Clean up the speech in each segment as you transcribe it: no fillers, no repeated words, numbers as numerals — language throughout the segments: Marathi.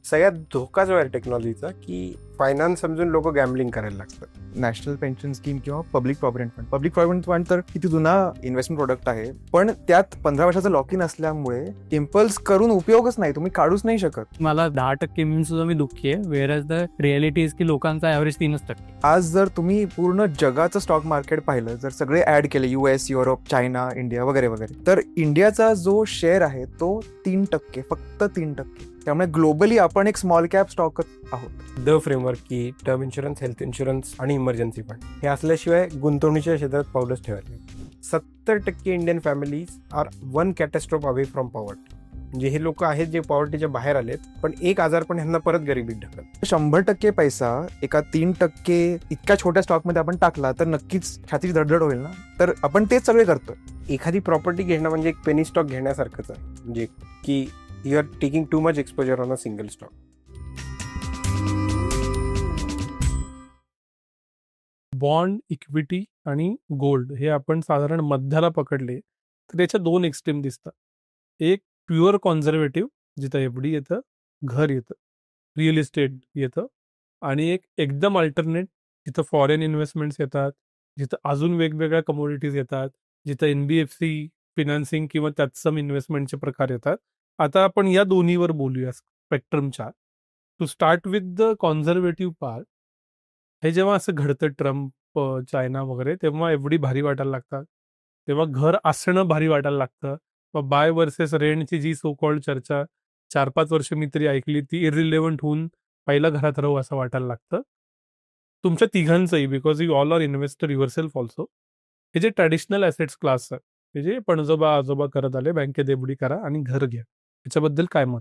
सगळ्यात धोका जो आहे टेक्नॉलॉजीचा की फायनान्स समजून लोक गॅम्बलिंग करायला लागतात. नॅशनल पेन्शन स्कीम किंवा पब्लिक प्रॉव्हिडंट फंड तर किती जुना इन्व्हेस्टमेंट प्रोडक्ट आहे, पण त्यात 15 वर्षाचं लॉक इन असल्यामुळे इम्पल्स करून उपयोगच नाही, तुम्ही काढूच नाही शकत. मला 10% मिळून सुद्धा मी दुःखी आहे, वेअर द रिअलिटी इज की लोकांचा ॲव्हरेज 3%. आज जर तुम्ही पूर्ण जगाचं स्टॉक मार्केट पाहिलं, जर सगळे ऍड केले US, युरोप, चायना, इंडिया वगैरे वगैरे, तर इंडियाचा जो शेअर आहे तो 3%, फक्त 3%. त्यामुळे ग्लोबली आपण एक स्मॉल कॅप स्टॉकच आहोत. द फ्रेमवर्क की टर्म इन्शुरन्स, हेल्थ इन्शुरन्स आणि इमर्जन्सी फंड हे असल्याशिवाय गुंतवणुकीच्या क्षेत्रात पाऊलच ठेवायला. 70% Indian families are one catastrophe away from poverty. म्हणजे हे लोक आहेत जे पॉवर्टीच्या बाहेर आलेत, पण एक आजार पण ह्यांना परत गरिबीत ढकलत. 100% पैसा एका 3% इतक्या छोट्या स्टॉकमध्ये आपण टाकला तर नक्कीच छातीची धडधड होईल ना. तर आपण तेच सगळे करतो. एखादी प्रॉपर्टी घेणं म्हणजे एक पेनी स्टॉक घेण्यासारखंच आहे, म्हणजे की you are taking too much exposure on a single stock. Bond, equity आणि गोल्ड हे आपण साधारण मध्याला पकडले तर त्याच्या 2 एक्स्ट्रीम दिसतात. एक प्युअर कॉन्झर्वेटिव्ह, जिथं FD येतं, घर येतं, रिअल इस्टेट येतं, आणि एक एकदम अल्टरनेट, जिथं फॉरेन इन्व्हेस्टमेंट्स येतात, जिथं अजून वेगवेगळ्या कमोडिटीज येतात, जिथं NBFC फिनान्सिंग किंवा तत्सम इन्व्हेस्टमेंटचे प्रकार येतात. आता आपण या दोन्हीवर बोलूया स्पेक्ट्रमच्या. To start with the conservative part, हे जेव्हा असं घडतं ट्रम्प, चायना वगैरे, तेव्हा FD भारी वाटायला लागतात, तेव्हा घर असणं भारी वाटायला लागतं. मग बाय वर्सेस रेंटची जी सो कॉल्ड चर्चा 4-5 वर्ष मी तरी ऐकली, ती इरिलेव्हंट होऊन पहिला घरात राहू असं वाटायला लागतं. तुमच्या तिघांचंही, because you all are investor yourself also. हे जे ट्रॅडिशनल ॲसेट्स क्लास आहे, हे जे पणजोबा आजोबा करत आले, बँकेत FD करा आणि घर घ्या, याच्याबद्दल काय मत?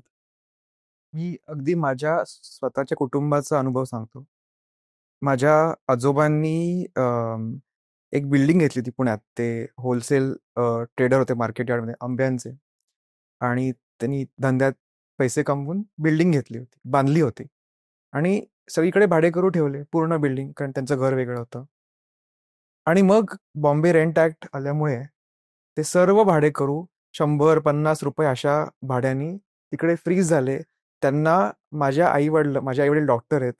मी अगदी माझ्या स्वतःच्या कुटुंबाचा अनुभव सांगतो. माझ्या आजोबांनी एक बिल्डिंग घेतली होती पुण्यात. ते होलसेल ट्रेडर होते मार्केट यार्डमध्ये आंब्यांचे, आणि त्यांनी धंद्यात पैसे कमवून बिल्डिंग घेतली होती, बांधली होती, आणि सगळीकडे भाडेकरू ठेवले पूर्ण बिल्डिंग, कारण त्यांचं घर वेगळं होतं. आणि मग बॉम्बे रेंट ॲक्ट आल्यामुळे ते सर्व भाडेकरू 100-50 रुपये अशा भाड्यानी तिकडे फ्रीज झाले. त्यांना माझे आई वडील डॉक्टर आहेत,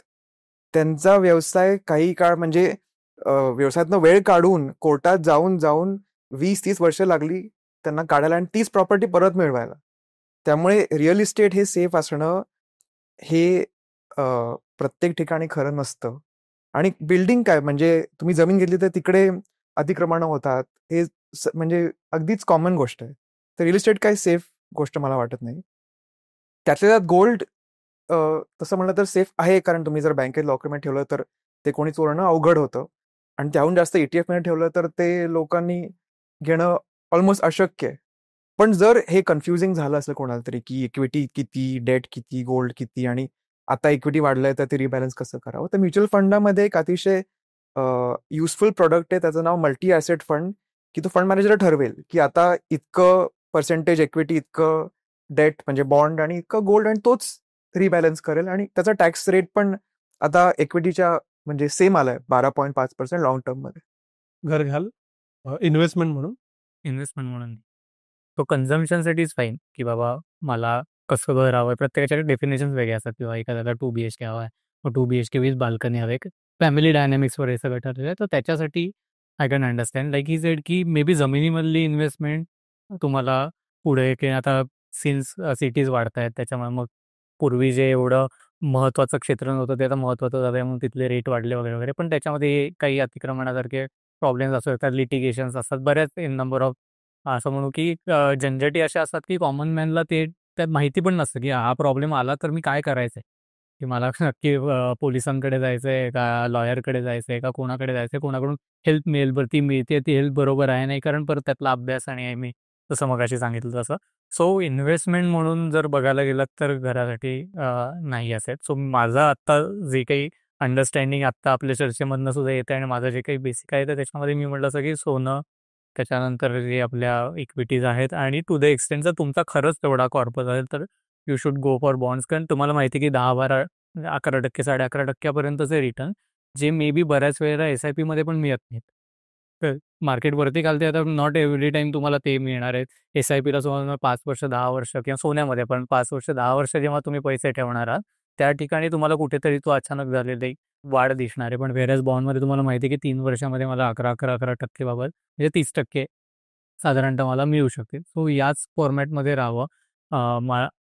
त्यांचा व्यवसाय काही काळ म्हणजे व्यवसायातनं वेळ काढून कोर्टात जाऊन 20-30 वर्ष लागली त्यांना काढायला आणि तीच प्रॉपर्टी परत मिळवायला. त्यामुळे रिअल इस्टेट हे सेफ असणं हे प्रत्येक ठिकाणी खरं नसतं. आणि बिल्डिंग काय, म्हणजे तुम्ही जमीन घेतली तर तिकडे अतिक्रमणं होतात, हे म्हणजे अगदीच कॉमन गोष्ट आहे. तर रिअल इस्टेट काही सेफ गोष्ट मला वाटत नाही. त्यातल्या त्यात गोल्ड तसं म्हणलं तर सेफ आहे, कारण तुम्ही जर बँकेत लॉकरमध्ये ठेवलं तर ते कोणी चोरणं अवघड होतं, आणि त्याहून जास्त ETF मध्ये ठेवलं तर ते लोकांनी घेणं ऑलमोस्ट अशक्य आहे. पण जर हे कन्फ्युजिंग झालं असेल कोणाला तरी की इक्विटी किती, डेट किती, गोल्ड किती, आणि आता इक्विटी वाढलंय तर ते रिबॅलन्स कसं करावं, तर म्युच्युअल फंडामध्ये एक अतिशय युजफुल प्रोडक्ट आहे, त्याचं नाव मल्टी ॲसेट फंड, की तो फंड मॅनेजर ठरवेल की आता इतकं पर्सेंटेज इक्विटी, इतकं डेट म्हणजे बॉन्ड, आणि इतकं गोल्ड, आणि तोच रिबॅलन्स करेल. आणि त्याचा टॅक्स रेट पण आता इक्विटीच्या म्हणजे सेम आलाय, 12.5% लॉंग टर्म मध्ये. घर घ्याल इन्व्हेस्टमेंट म्हणून? इन्व्हेस्टमेंट म्हणून तो कन्झम्पशनसाठीच फाईन, की बाबा मला कसं घर हवं आहे. प्रत्येकाच्या डेफिनेशन्स वेगळे असतात, किंवा एखाद्याला 2 BHK हवा आहे, मग 2 BHK विथ बाल्कनी हवे, फॅमिली डायनॅमिक्सवर हे सगळं ठरलेलं आहे. तर त्याच्यासाठी I can understand, like he said, की मे बी जमिनीमधली इन्व्हेस्टमेंट तुम्हाला पुढे, की आता सिन्स सिटीज वाढत आहेत, त्याच्यामुळे मग पूर्वी जे एवढं महत्त्वाचं क्षेत्र नव्हतं ते आता महत्त्वाचं झालं आहे, म्हणून तिथले रेट वाढले वगैरे वगैरे. पण त्याच्यामध्ये काही अतिक्रमणासारखे प्रॉब्लेम्स असू शकतात, लिटिगेशन्स असतात, बऱ्याच इन नंबर ऑफ, असं म्हणू की झंझटी अशा असतात की कॉमन मॅनला ते त्यात माहिती पण नसतं की हा प्रॉब्लेम आला तर मी काय करायचं आहे, की मला नक्की पोलिसांकडे जायचं आहे का, लॉयरकडे जायचं आहे का, कोणाकडे जायचं आहे, कोणाकडून हेल्प मिळेल, बरं ती मिळते ती हेल्प बरोबर आहे नाही, कारण परत त्यातला अभ्यास, आणि मी जसं मगाशी सांगितलं तसं. सो इन्व्हेस्टमेंट म्हणून जर बघायला गेलात तर घरासाठी नाही असेल. सो माझं आत्ता जे काही अंडरस्टँडिंग आत्ता आपल्या चर्चेमधनं सुद्धा येतं, आणि माझं जे काही बेसिक आहे तर त्याच्यामध्ये मी म्हटलं असं की सोनं, त्याच्यानंतर जे आपल्या इक्विटीज आहेत, आणि टू द एक्सटेंट जर तुमचा खरंच तेवढा कॉर्पस असेल तर you should go for bonds, कारण तुम्हाला माहिती आहे की 10-12, 11%, 11.5% पर्यंतचे रिटर्न, जे मे बी बऱ्याच वेळेला SIP मध्ये पण मिळत नाहीत. मार्केट वरती खालते आता नॉट एव्हरी टाइम तुम्हाला ते मिळणार आहेत. SIP-ला तुम्हाला 5 वर्ष 10 वर्ष किंवा सोन्यामध्ये पण 5 वर्ष 10 वर्ष जेव्हा तुम्ही पैसे ठेवणार आहात त्या ठिकाणी तुम्हाला कुठेतरी तो अचानक झालेली वाढ दिसणार आहे. पण व्हेरॅज बॉन्डमध्ये तुम्हाला माहिती आहे की 3 वर्षामध्ये मला 11% बाबत म्हणजे 30% साधारणतः मला मिळू शकते. सो याच फॉर्मॅटमध्ये राहावं.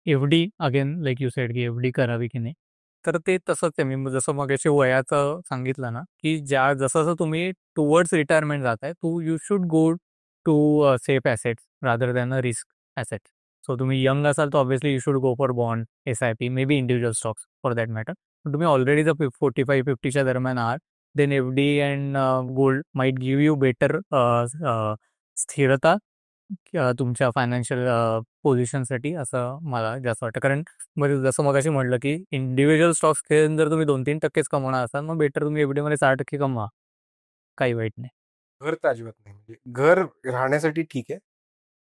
FD again like you sed की FD करावी की नाही. तर ते तसंच आहे. मी जसं मगाशी वयाचं सांगितलं ना, की जसं तुम्ही टुवर्ड्स रिटायरमेंट जाताय, you should go to safe assets rather than a risk asset. So तुम्ही यंग असाल तर obviously you should go for bond, SIP, may be individual stocks for that matter. पण तुम्ही ऑलरेडी जर 45-50च्या दरम्यान आहात, then FD and gold might give you better स्थिरता तुमच्या फायनान्शियल पोझिशनसाठी असं मला जास्त वाटतं. कारण जसं मगाशी म्हटलं की इंडिव्हिज्युअल स्टॉक्स खेळून जर तुम्ही 2-3%च कमवणार असाल मग बेटर तुम्ही FD मध्ये 6% कमवा. काही वाईट नाही. घर तर अजिबात नाही. म्हणजे घर राहण्यासाठी ठीक आहे,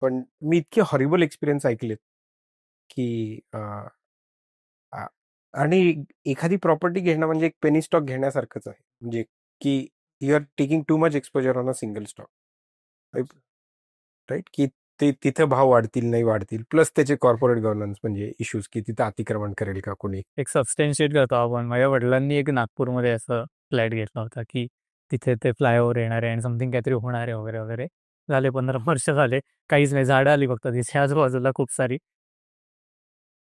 पण मी इतके हॉरिबल एक्सपिरियन्स ऐकलेत की आणि एखादी प्रॉपर्टी घेणं म्हणजे एक पेनी स्टॉक घेण्यासारखंच आहे. म्हणजे की you are taking too much exposure on a single stock, right? की ते तिथे भाव वाढतील नाही वाढतील, प्लस त्याचे कॉर्पोरेट गव्हर्नन्स म्हणजे इश्यूज की तिथं अतिक्रमण करेल का कोणी. एक सबस्टॅन्शिएट करतो आपण. माझ्या वडिलांनी एक नागपूरमध्ये असं फ्लॅट घेतला होता की तिथे ते फ्लायओव्हर येणार आहे आणि समथिंग काहीतरी होणार आहे वगैरे वगैरे. झाले 15 वर्ष झाले, काहीच नाही. झाडं आली फक्त तिथे आजूबाजूला खूप सारी.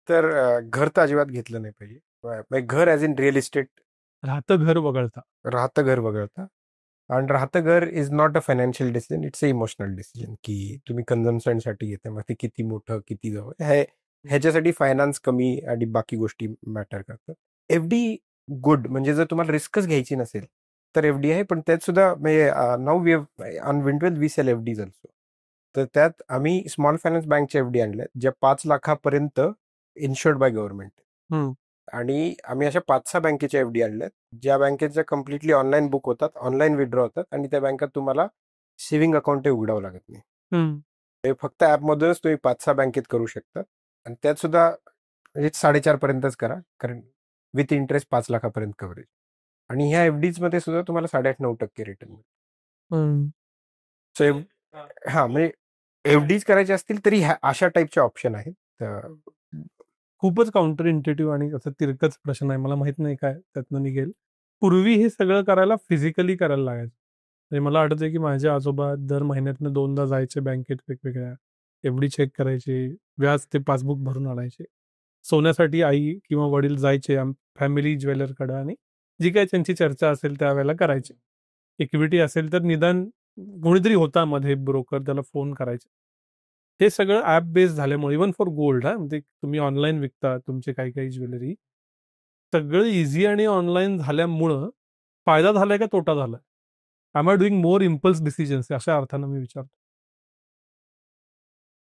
तर घर तर अजिबात घेतलं नाही पाहिजे. म्हणजे घर ॲज इन रिअल इस्टेट राहतं घर वगळता. राहतं घर वगळता. आणि राहतं घर is not a financial decision, it's a emotional decision की तुम्ही कन्झम्पशनसाठी घेते. मग ते किती मोठं किती जवळ ह्याच्यासाठी फायनान्स कमी आणि बाकी गोष्टी मॅटर करतात. FD गुड, म्हणजे जर तुम्हाला रिस्कच घ्यायची नसेल तर FD आहे. पण त्यात सुद्धा म्हणजे now we on Wint Wealth we sell FDज ऑल्सो. तर त्यात आम्ही स्मॉल फायनान्स बँकच्या FD आणल्या ज्या 5 लाखापर्यंत इन्शुर्ड बाय गव्हर्नमेंट. आणि आम्ही अशा 5-6 बँकेच्या FD आणल्यात ज्या बँकेच्या कम्प्लिटली ऑनलाईन बुक होतात, ऑनलाईन विड्रॉ होतात आणि त्या बँकात तुम्हाला सेव्हिंग अकाउंटही उघडावं लागत नाही. हे फक्त ॲपमधूनच तुम्ही 5-6 बँकेत करू शकता. आणि त्यात सुद्धा म्हणजे 4.5% करा, कारण विथ इंटरेस्ट 5 लाखापर्यंत कव्हरेज. आणि ह्या FDज मध्ये सुद्धा तुम्हाला 8.5-9% रिटर्न मिळेल. सो म्हणजे FDज करायचे असतील तरी अशा टाईपचे ऑप्शन आहेत. खूपच काउंटर इंटेटिव्ह आणि असं तिरकच प्रश्न आहे. मला माहित नाही काय त्यातनं निघेल. पूर्वी हे सगळं करायला फिजिकली करायला लागायचं. म्हणजे मला आठवतंय की माझे आजोबा दर महिन्यातनं 2दा जायचे बँकेत वेगवेगळ्या, FD चेक करायचे, व्याज ते पासबुक भरून आणायचे. सोन्यासाठी आई किंवा वडील जायचे फॅमिली ज्वेलरकडे आणि जी काही त्यांची चर्चा असेल त्यावेळेला करायचे. इक्विटी असेल तर निदान कोणीतरी होता मध्ये ब्रोकर, त्याला फोन करायचे. हे सगळं ॲप बेस्ड झाल्यामुळे इव्हन फॉर गोल्ड म्हणजे तुम्ही ऑनलाईन विकता तुमचे काही काही ज्वेलरी, सगळं इझी आणि ऑनलाईन झाल्यामुळं फायदा झालाय का तोटा झालाय? I doing more impulse decisions अशा अर्थानं मी विचारतो.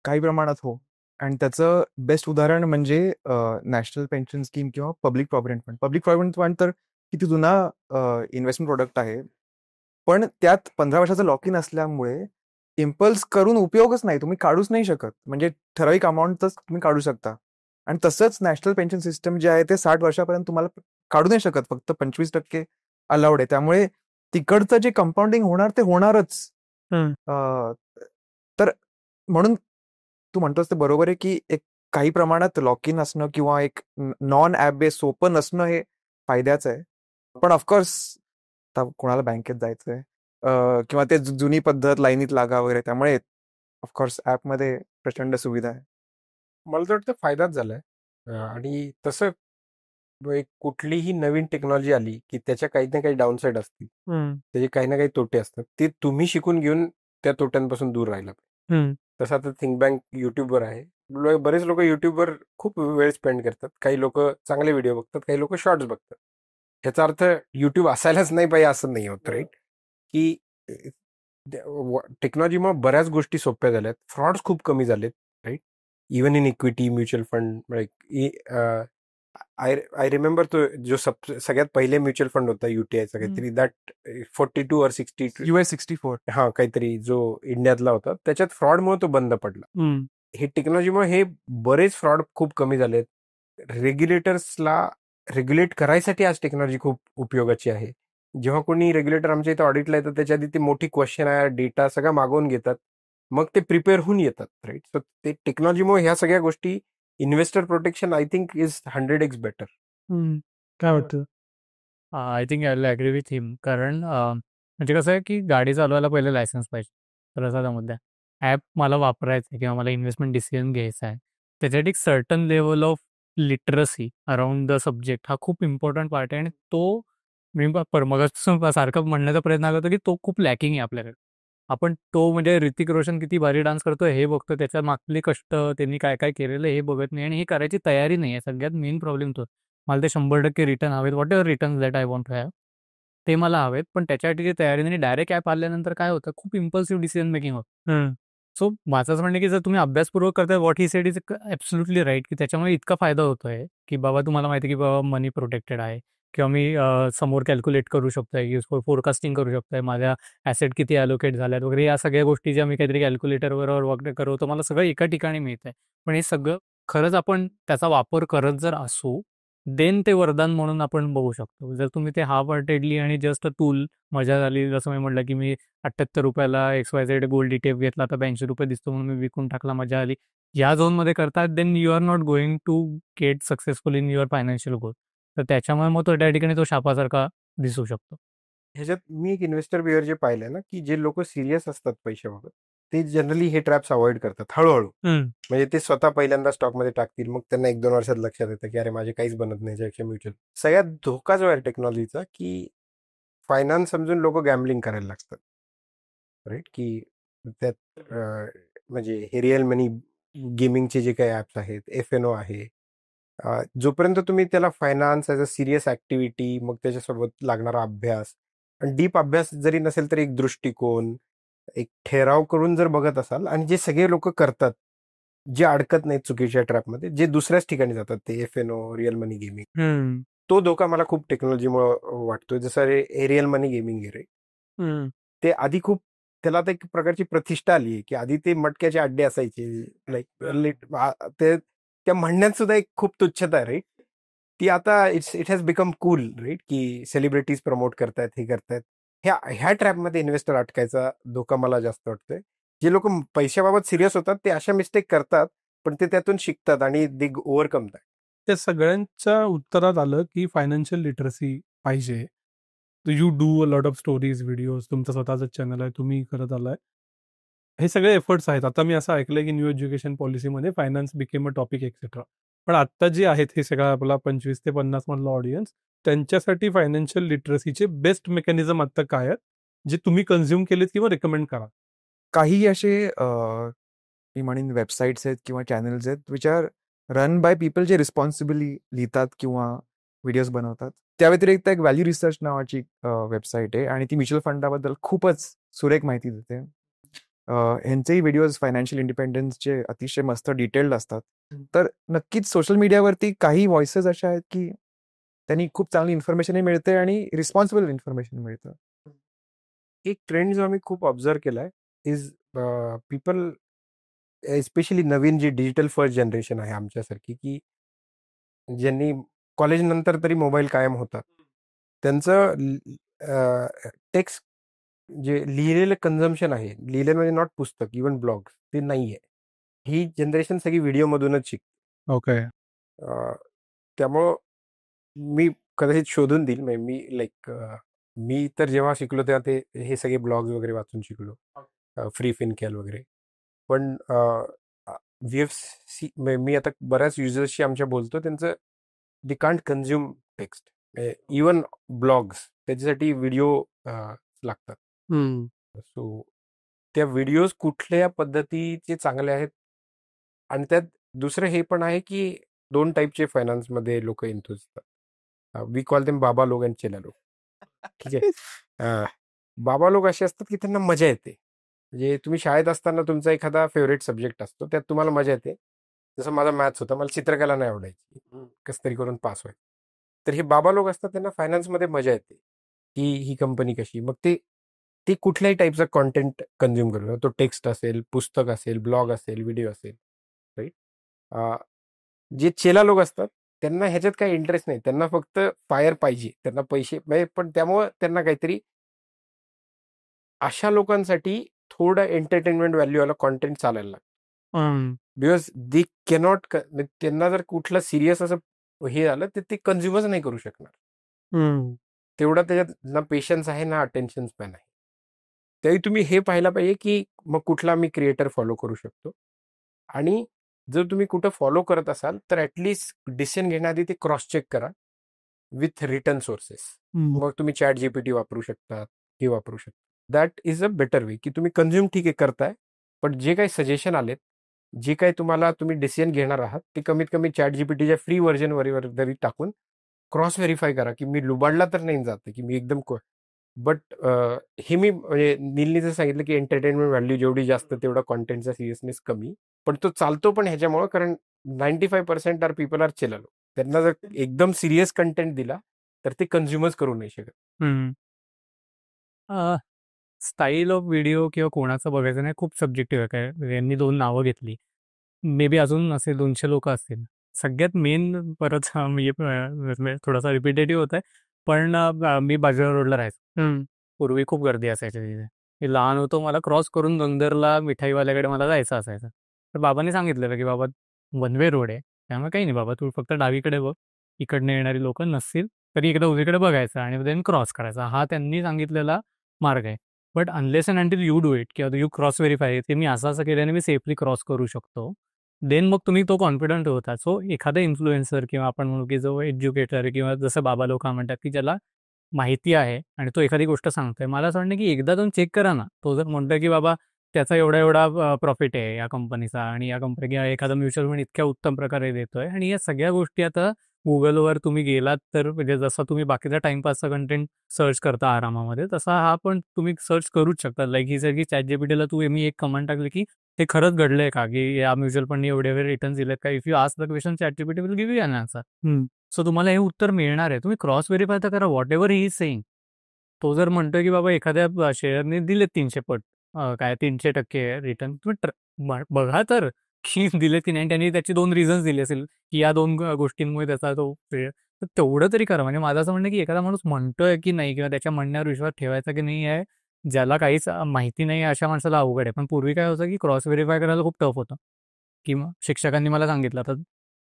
काही प्रमाणात हो. आणि त्याचं बेस्ट उदाहरण म्हणजे नॅशनल पेन्शन स्कीम किंवा public provident fund. Public provident fund तर किती जुना इन्व्हेस्टमेंट प्रोडक्ट आहे, पण त्यात 15 वर्षाचं लॉक इन असल्यामुळे इम्पल्स करून उपयोगच नाही. तुम्ही काढूच नाही शकत. म्हणजे ठराविक अमाऊंटच तुम्ही काढू शकता. आणि तसंच नॅशनल पेन्शन सिस्टम जे आहे ते 60 वर्षापर्यंत तुम्हाला काढू नाही शकत. फक्त 25% अलाउड आहे. त्यामुळे तिकडचं जे कंपाऊंडिंग होणार ते होणारच. तर म्हणून तू म्हणतोस ते बरोबर आहे की एक काही प्रमाणात लॉक इन असणं किंवा एक नॉन ॲप बेस सोपं नसणं हे फायद्याचं आहे. पण ऑफकोर्स आता कोणाला बँकेत जायचंय किंवा ते जुनी पद्धत लाईनीत लागा वगैरे, त्यामुळे ऑफकोर्स ॲपमध्ये प्रचंड सुविधा आहे. मला तर वाटतं फायदाच झालाय. आणि तसं एक कुठलीही नवीन टेक्नॉलॉजी आली की त्याच्या काही ना काही डाऊनसाईड असतील, त्याचे काही ना काही तोटे असतात. ते तुम्ही शिकून घेऊन त्या तोट्यांपासून दूर राहिला पाहिजे. तसं आता थिंक बँक युट्यूबवर आहे. बरेच लोक युट्यूबवर खूप वेळ स्पेंड करतात. काही लोक चांगले व्हिडिओ बघतात, काही लोक शॉर्ट्स बघतात. ह्याचा अर्थ युट्यूब असायलाच नाही पाहिजे असं नाही होत, राईट? की टेक्नॉलॉजीमुळे बऱ्याच गोष्टी सोप्या झाल्यात, फ्रॉड्स खूप कमी झालेत, right? Even in equity, mutual fund. I remember तो जो सगळ्यात पहिले म्युच्युअल फंड होता UTIचा, काहीतरी दॅट 42 or 60 US 64 हा काहीतरी जो इंडियातला होता, त्याच्यात फ्रॉडमुळे तो बंद पडला. हे टेक्नॉलॉजीमुळे हे बरेच फ्रॉड खूप कमी झालेत. रेग्युलेटर्सला रेग्युलेट करायसाठी आज टेक्नॉलॉजी खूप उपयोगाची आहे. जेव्हा कोणी रेग्युलेटर आमच्या इथं ऑडिटला येतं त्याच्या आधी ते मोठी क्वेश्चन आहे, डेटा सगळं मागवून घेतात. मग ते प्रिपेअर होऊन येतात, राईट? सो ते टेक्नॉलॉजीमुळे ह्या सगळ्या गोष्टी investor protection I think is 100x better. काय वाटतं? I think I will agree with him. कारण म्हणजे कसं आहे की गाडी चालवायला पहिले लायसन्स पाहिजे. तर असा मुद्दा आहे. ॲप मला वापरायचं आहे किंवा मला इन्व्हेस्टमेंट डिसिजन घ्यायचा आहे. त्याच्यासाठी एक certain level of literacy around the subject हा खूप इम्पॉर्टंट पार्ट आहे आणि तो मी मगापासून सारखं म्हणण्याचा प्रयत्न करतो की तो खूप लॅकिंग आहे आपल्याकडे. आपण तो म्हणजे ऋतिक रोशन किती भारी डान्स करतोय हे बघतो, त्याच्या मागले कष्ट, त्यांनी काय काय केलेलं हे बघत नाही आणि हे करायची तयारी नाही आहे. सगळ्यात मेन प्रॉब्लेम तो. मला ते 100% रिटर्न हवेत, whatever return that I want to have, ते मला हवेत. पण त्याच्यासाठी तयारी नाही. डायरेक्ट ॲप आल्यानंतर काय होतं, खूप इम्पल्सिव्ह डिसिजन मेकिंग होतं. सो माझं असं म्हणणं की जर तुम्ही अभ्यासपूर्वक करताय, what he said is absolutely right, की त्याच्यामुळे इतका फायदा होतोय की बाबा तुम्हाला माहिती आहे की बाबा मनी प्रोटेक्टेड आहे किंवा मी समोर कॅल्क्युलेट करू शकतोय, फोरकास्टिंग करू शकतोय, माझ्या ॲसेट किती ॲलोकेट झाल्यात वगैरे, या सगळ्या गोष्टी ज्या मी काहीतरी कॅल्क्युलेटरवर वगैरे करवतो, मला सगळं एका ठिकाणी मिळतंय. पण हे सगळं खरंच आपण त्याचा वापर करत जर असू, देन ते वरदान म्हणून आपण बघू शकतो. जर तुम्ही ते हाफ हार्टेडली आणि जस्ट अ टूल, मजा झाली, जसं मी म्हटलं की मी ₹78 XYZ गोल्ड ETF घेतला, आता ₹82 दिसतो म्हणून मी विकून टाकला, मजा आली, या झोनमध्ये करतात, then you are not going to get successful in your financial goal. तर त्याच्यामुळे मग तो त्या ठिकाणी तो शापासारखा दिसू शकतो. ह्याच्यात मी एक इन्व्हेस्टर बिहेवियर जे पाहिलंय ना, की जे लोक सिरियस असतात पैशाबाबत, ते जनरली हे ट्रॅप्स अवॉइड करतात हळूहळू. म्हणजे ते स्वतः पहिल्यांदा स्टॉकमध्ये टाकतील, मग त्यांना 1-2 वर्षात लक्षात येतं की अरे माझे काहीच बनत नाही याच्यापेक्षा म्युच्युअल. सगळ्यात धोका जो आहे टेक्नॉलॉजीचा, की फायनान्स समजून लोक गॅम्बलिंग करायला लागतात, राईट? की त्यात म्हणजे हे रिअल मनी गेमिंगचे जे काही ॲप्स आहेत, FNO आहे, जोपर्यंत तुम्ही त्याला finance as a serious activity, मग त्याच्यासोबत लागणारा अभ्यास, आणि डीप अभ्यास जरी नसेल तरी एक दृष्टिकोन, एक ठराव करून जर बघत असाल, आणि जे सगळे लोक करतात, जे अडकत नाहीत चुकीच्या ट्रॅपमध्ये, जे दुसऱ्याच ठिकाणी जातात, ते FNO, रिअल मनी गेमिंग, तो धोका मला खूप टेक्नॉलॉजीमुळे वाटतोय. जसं रिअल मनी गेमिंग आहे रे, ते आधी खूप त्याला आता एक प्रकारची प्रतिष्ठा आली आहे, की आधी ते मटक्याचे अड्डे असायचे, लाईक ते त्या म्हणण्यात सुद्धा एक खूप तुच्छता आहे, राईट? ती आता it has become cool, right? की सेलिब्रिटीज प्रमोट करतायत, हे करतायत. ह्या ट्रॅपमध्ये इन्व्हेस्टर अटकायचा धोका मला जास्त वाटतोय. जे लोक पैशाबाबत सिरियस होतात ते अशा मिस्टेक करतात, पण ते त्यातून शिकतात आणि दे ओव्हरकम दॅट. त्या सगळ्यांच्या उत्तरात आलं की फायनान्शियल लिटरसी पाहिजे. You do a lot of stories, videos, तुमचं स्वतःचं चॅनल आहे, तुम्ही करत आलाय, हे सगळे एफर्ट्स आहेत. आता मी असं ऐकलंय की न्यू एज्युकेशन पॉलिसीमध्ये finance became a topic etcetera. पण आता जे आहेत हे सगळं आपला 25 ते 50 मधला ऑडियन्स, त्यांच्यासाठी फायनान्शियल लिटरसीचे बेस्ट मेकॅनिझम आता काय आहेत, जे तुम्ही कन्झ्युम केलेत किंवा रेकमेंड करा? काही असे मी म्हणेन वेबसाईट्स आहेत किंवा चॅनल्स आहेत which are run by people जे रिस्पॉन्सिबली लिहितात किंवा व्हिडिओज बनवतात. त्या व्यतिरिक्त एक व्हॅल्यू रिसर्च नावाची वेबसाईट आहे आणि ती म्युच्युअल फंडाबद्दल खूपच सुरेख माहिती देते. ह्यांचेही व्हिडिओज फायनान्शियल इंडिपेंडन्सचे अतिशय मस्त डिटेल्ड असतात. तर नक्कीच सोशल मीडियावरती काही व्हॉइसेस अशा आहेत की त्यांनी खूप चांगली इन्फॉर्मेशनही मिळते आणि रिस्पॉन्सिबल इन्फॉर्मेशन मिळतं. एक ट्रेंड जो आम्ही खूप ऑब्झर्व केलाय इज पीपल, एस्पेशली नवीन जी डिजिटल फर्स्ट जनरेशन आहे आमच्यासारखी, की ज्यांनी कॉलेज नंतर तरी मोबाईल कायम होता, त्यांचं टेक्स्ट जे लिहिलेलं कन्झम्पशन आहे, लिहिलेलं म्हणजे नॉट पुस्तक, इवन ब्लॉग्स, ते नाही आहे. ही जनरेशन सगळी व्हिडिओमधूनच शिकते. ओके. त्यामुळं मी कदाचित शोधून देईल, म्हणजे मी तर जेव्हा शिकलो तेव्हा ते हे सगळे ब्लॉग्स वगैरे वाचून शिकलो, फ्री फिनकॅल वगैरे. पण मी आता बऱ्याच युजर्सशी आमच्या बोलतो, त्यांचं they can't consume text, even blogs, त्याच्यासाठी व्हिडिओ लागतात. सो त्या व्हिडिओज कुठल्या पद्धतीचे चांगले आहेत, आणि त्यात दुसरं हे पण आहे की 2 टाईपचे फायनान्समध्ये लोक इंटू असतात. वी कॉल देम बाबा लोक अँड चेला लोक. ठीक आहे. बाबा लोक असे असतात की त्यांना मजा येते. म्हणजे तुम्ही शाळेत असताना तुमचा एखादा फेवरेट सब्जेक्ट असतो, त्यात तुम्हाला मजा येते. जसं माझा मॅथ्स होता, मला चित्रकला नाही आवडायची, कसं तरी करून पास व्हायचं. तर हे बाबा लोक असतात, त्यांना फायनान्समध्ये मजा येते की ही कंपनी कशी. मग ते कुठल्याही टाईपचा कॉन्टेंट कन्झ्युम करू, तो टेक्स्ट असेल, पुस्तक असेल, ब्लॉग असेल, व्हिडिओ असेल, राईट? जे चेला लोक असतात त्यांना ह्याच्यात काही इंटरेस्ट नाही. त्यांना फक्त फायर पाहिजे. त्यांना पैसे म्हणजे पण त्यामुळं त्यांना काहीतरी अशा लोकांसाठी थोडं एंटरटेनमेंट व्हॅल्यूवाला कॉन्टेंट चालायला लागतं. बिकॉज दे कॅनॉट त्यांना जर कुठलं सिरियस असं हे झालं तर ते कन्झ्युमच नाही करू शकणार. तेवढा त्याच्यात ना पेशन्स आहे ना अटेन्शन स्पॅन आहे. तरी तुम्ही हे पाहायला पाहिजे की मग कुठला मी क्रिएटर फॉलो करू शकतो. आणि जर तुम्ही कुठं फॉलो करत असाल तर ऍटलिस्ट डिसिजन घेण्याआधी ते क्रॉस चेक करा विथ रिटर्न सोर्सेस. मग तुम्ही चॅट जीपीटी वापरू शकता, हे वापरू शकता. That is a better way की तुम्ही कन्झ्युम ठीक आहे करताय, पण जे काही सजेशन आलेत, जे काही तुम्हाला तुम्ही डिसिजन घेणार आहात ते कमीत कमी चॅट जीपीटीच्या फ्री व्हर्जनवर तरी टाकून क्रॉस व्हेरीफाय करा की मी लुबाडला तर नाही जाते की मी एकदम बट हे मी म्हणजे नीलनी जर सांगितलं की एंटरटेनमेंट व्हॅल्यू जेवढी जास्त तेवढा कॉन्टेंटचा सिरियसनेस कमी, पण तो चालतो पण ह्याच्यामुळे कारण 95% आर पीपल आर चिल. त्यांना जर एकदम सिरियस कंटेंट दिला तर ते कन्झ्युमच करू नाही शकत. स्टाईल ऑफ व्हिडिओ किंवा कोणाचं बघायचं नाही खूप सब्जेक्टिव्ह आहे. काय यांनी 2 नावं घेतली. मे बी अजून असे 200 लोकं असतील. सगळ्यात मेन परत म्हणजे थोडासा रिपिटेटिव्ह होत आहे. पण मी बाजीराव रोडला राहायचो. पूर्वी खूप गर्दी असायची तिथे. मी लहान होतो. मला क्रॉस करून गंगदरला मिठाईवाल्याकडे मला जायचं असायचं. तर बाबांनी सांगितलेलं की बाबा वन वे रोड आहे. त्यामुळे काही नाही बाबा तू फक्त डावीकडे बघ. इकडनं येणारी लोकं नसतील तरी एकदा उजवीकडे बघायचं आणि देन क्रॉस करायचा. हा त्यांनी सांगितलेला मार्ग आहे. But unless and until you do it किंवा यू क्रॉस व्हेरीफाय ते मी असं केल्याने मी सेफली क्रॉस करू शकतो. देन मग तुम्ही तो कॉन्फिडंट होता. सो एखादा इन्फ्लुएन्सर किंवा आपण म्हणू की जो एज्युकेटर आहे किंवा जसं बाबा लोकं म्हणतात की ज्याला माहिती आहे आणि तो एखादी गोष्ट सांगतोय. मला असं वाटतं की एकदा जाऊन चेक करा ना. तो जर म्हणतोय की बाबा त्याचा एवढा प्रॉफिट आहे या कंपनीचा आणि या कंपनी किंवा एखादा म्युच्युअल फंड इतक्या उत्तम प्रकारे देतोय आणि या सगळ्या गोष्टी आता Googleवर तुम्ही गेलात तर म्हणजे जसं तुम्ही बाकीचा टाईमपासचा कंटेंट सर्च करता आरामामध्ये, तसा हा पण तुम्ही सर्च करूच शकता. लाईक ही सगळी ChatGPTला मी एक कमेंट टाकली की हे खरंच घडलंय का की या म्युच्युअल फंडने एवढे रिटर्न्स दिलेत का? If you ask the question ChatGPT will give you N answer. So तुम्हाला हे उत्तर मिळणार आहे. तुम्ही क्रॉस व्हेरीफाय तर करा what ever he is saying. तो जर म्हणतोय की बाबा एखाद्या शेअरने दिले 300 पट काय 300% रिटर्न तुम्ही बघा तर की दिले की नाही. त्यांनी त्याची 2 रिझन्स दिले असेल की या 2 गोष्टींमुळे त्याचा तो तर तेवढं तरी करा. म्हणजे माझं असं म्हणणं की एखादा माणूस म्हणतोय की नाही किंवा त्याच्या म्हणण्यावर विश्वास ठेवायचा की नाही आहे, ज्याला काहीच माहिती नाही आहे अशा माणसाला अवघड आहे. पण पूर्वी काय होतं की क्रॉस व्हेरीफाय करायला खूप टफ होतं. की मग शिक्षकांनी मला सांगितलं तर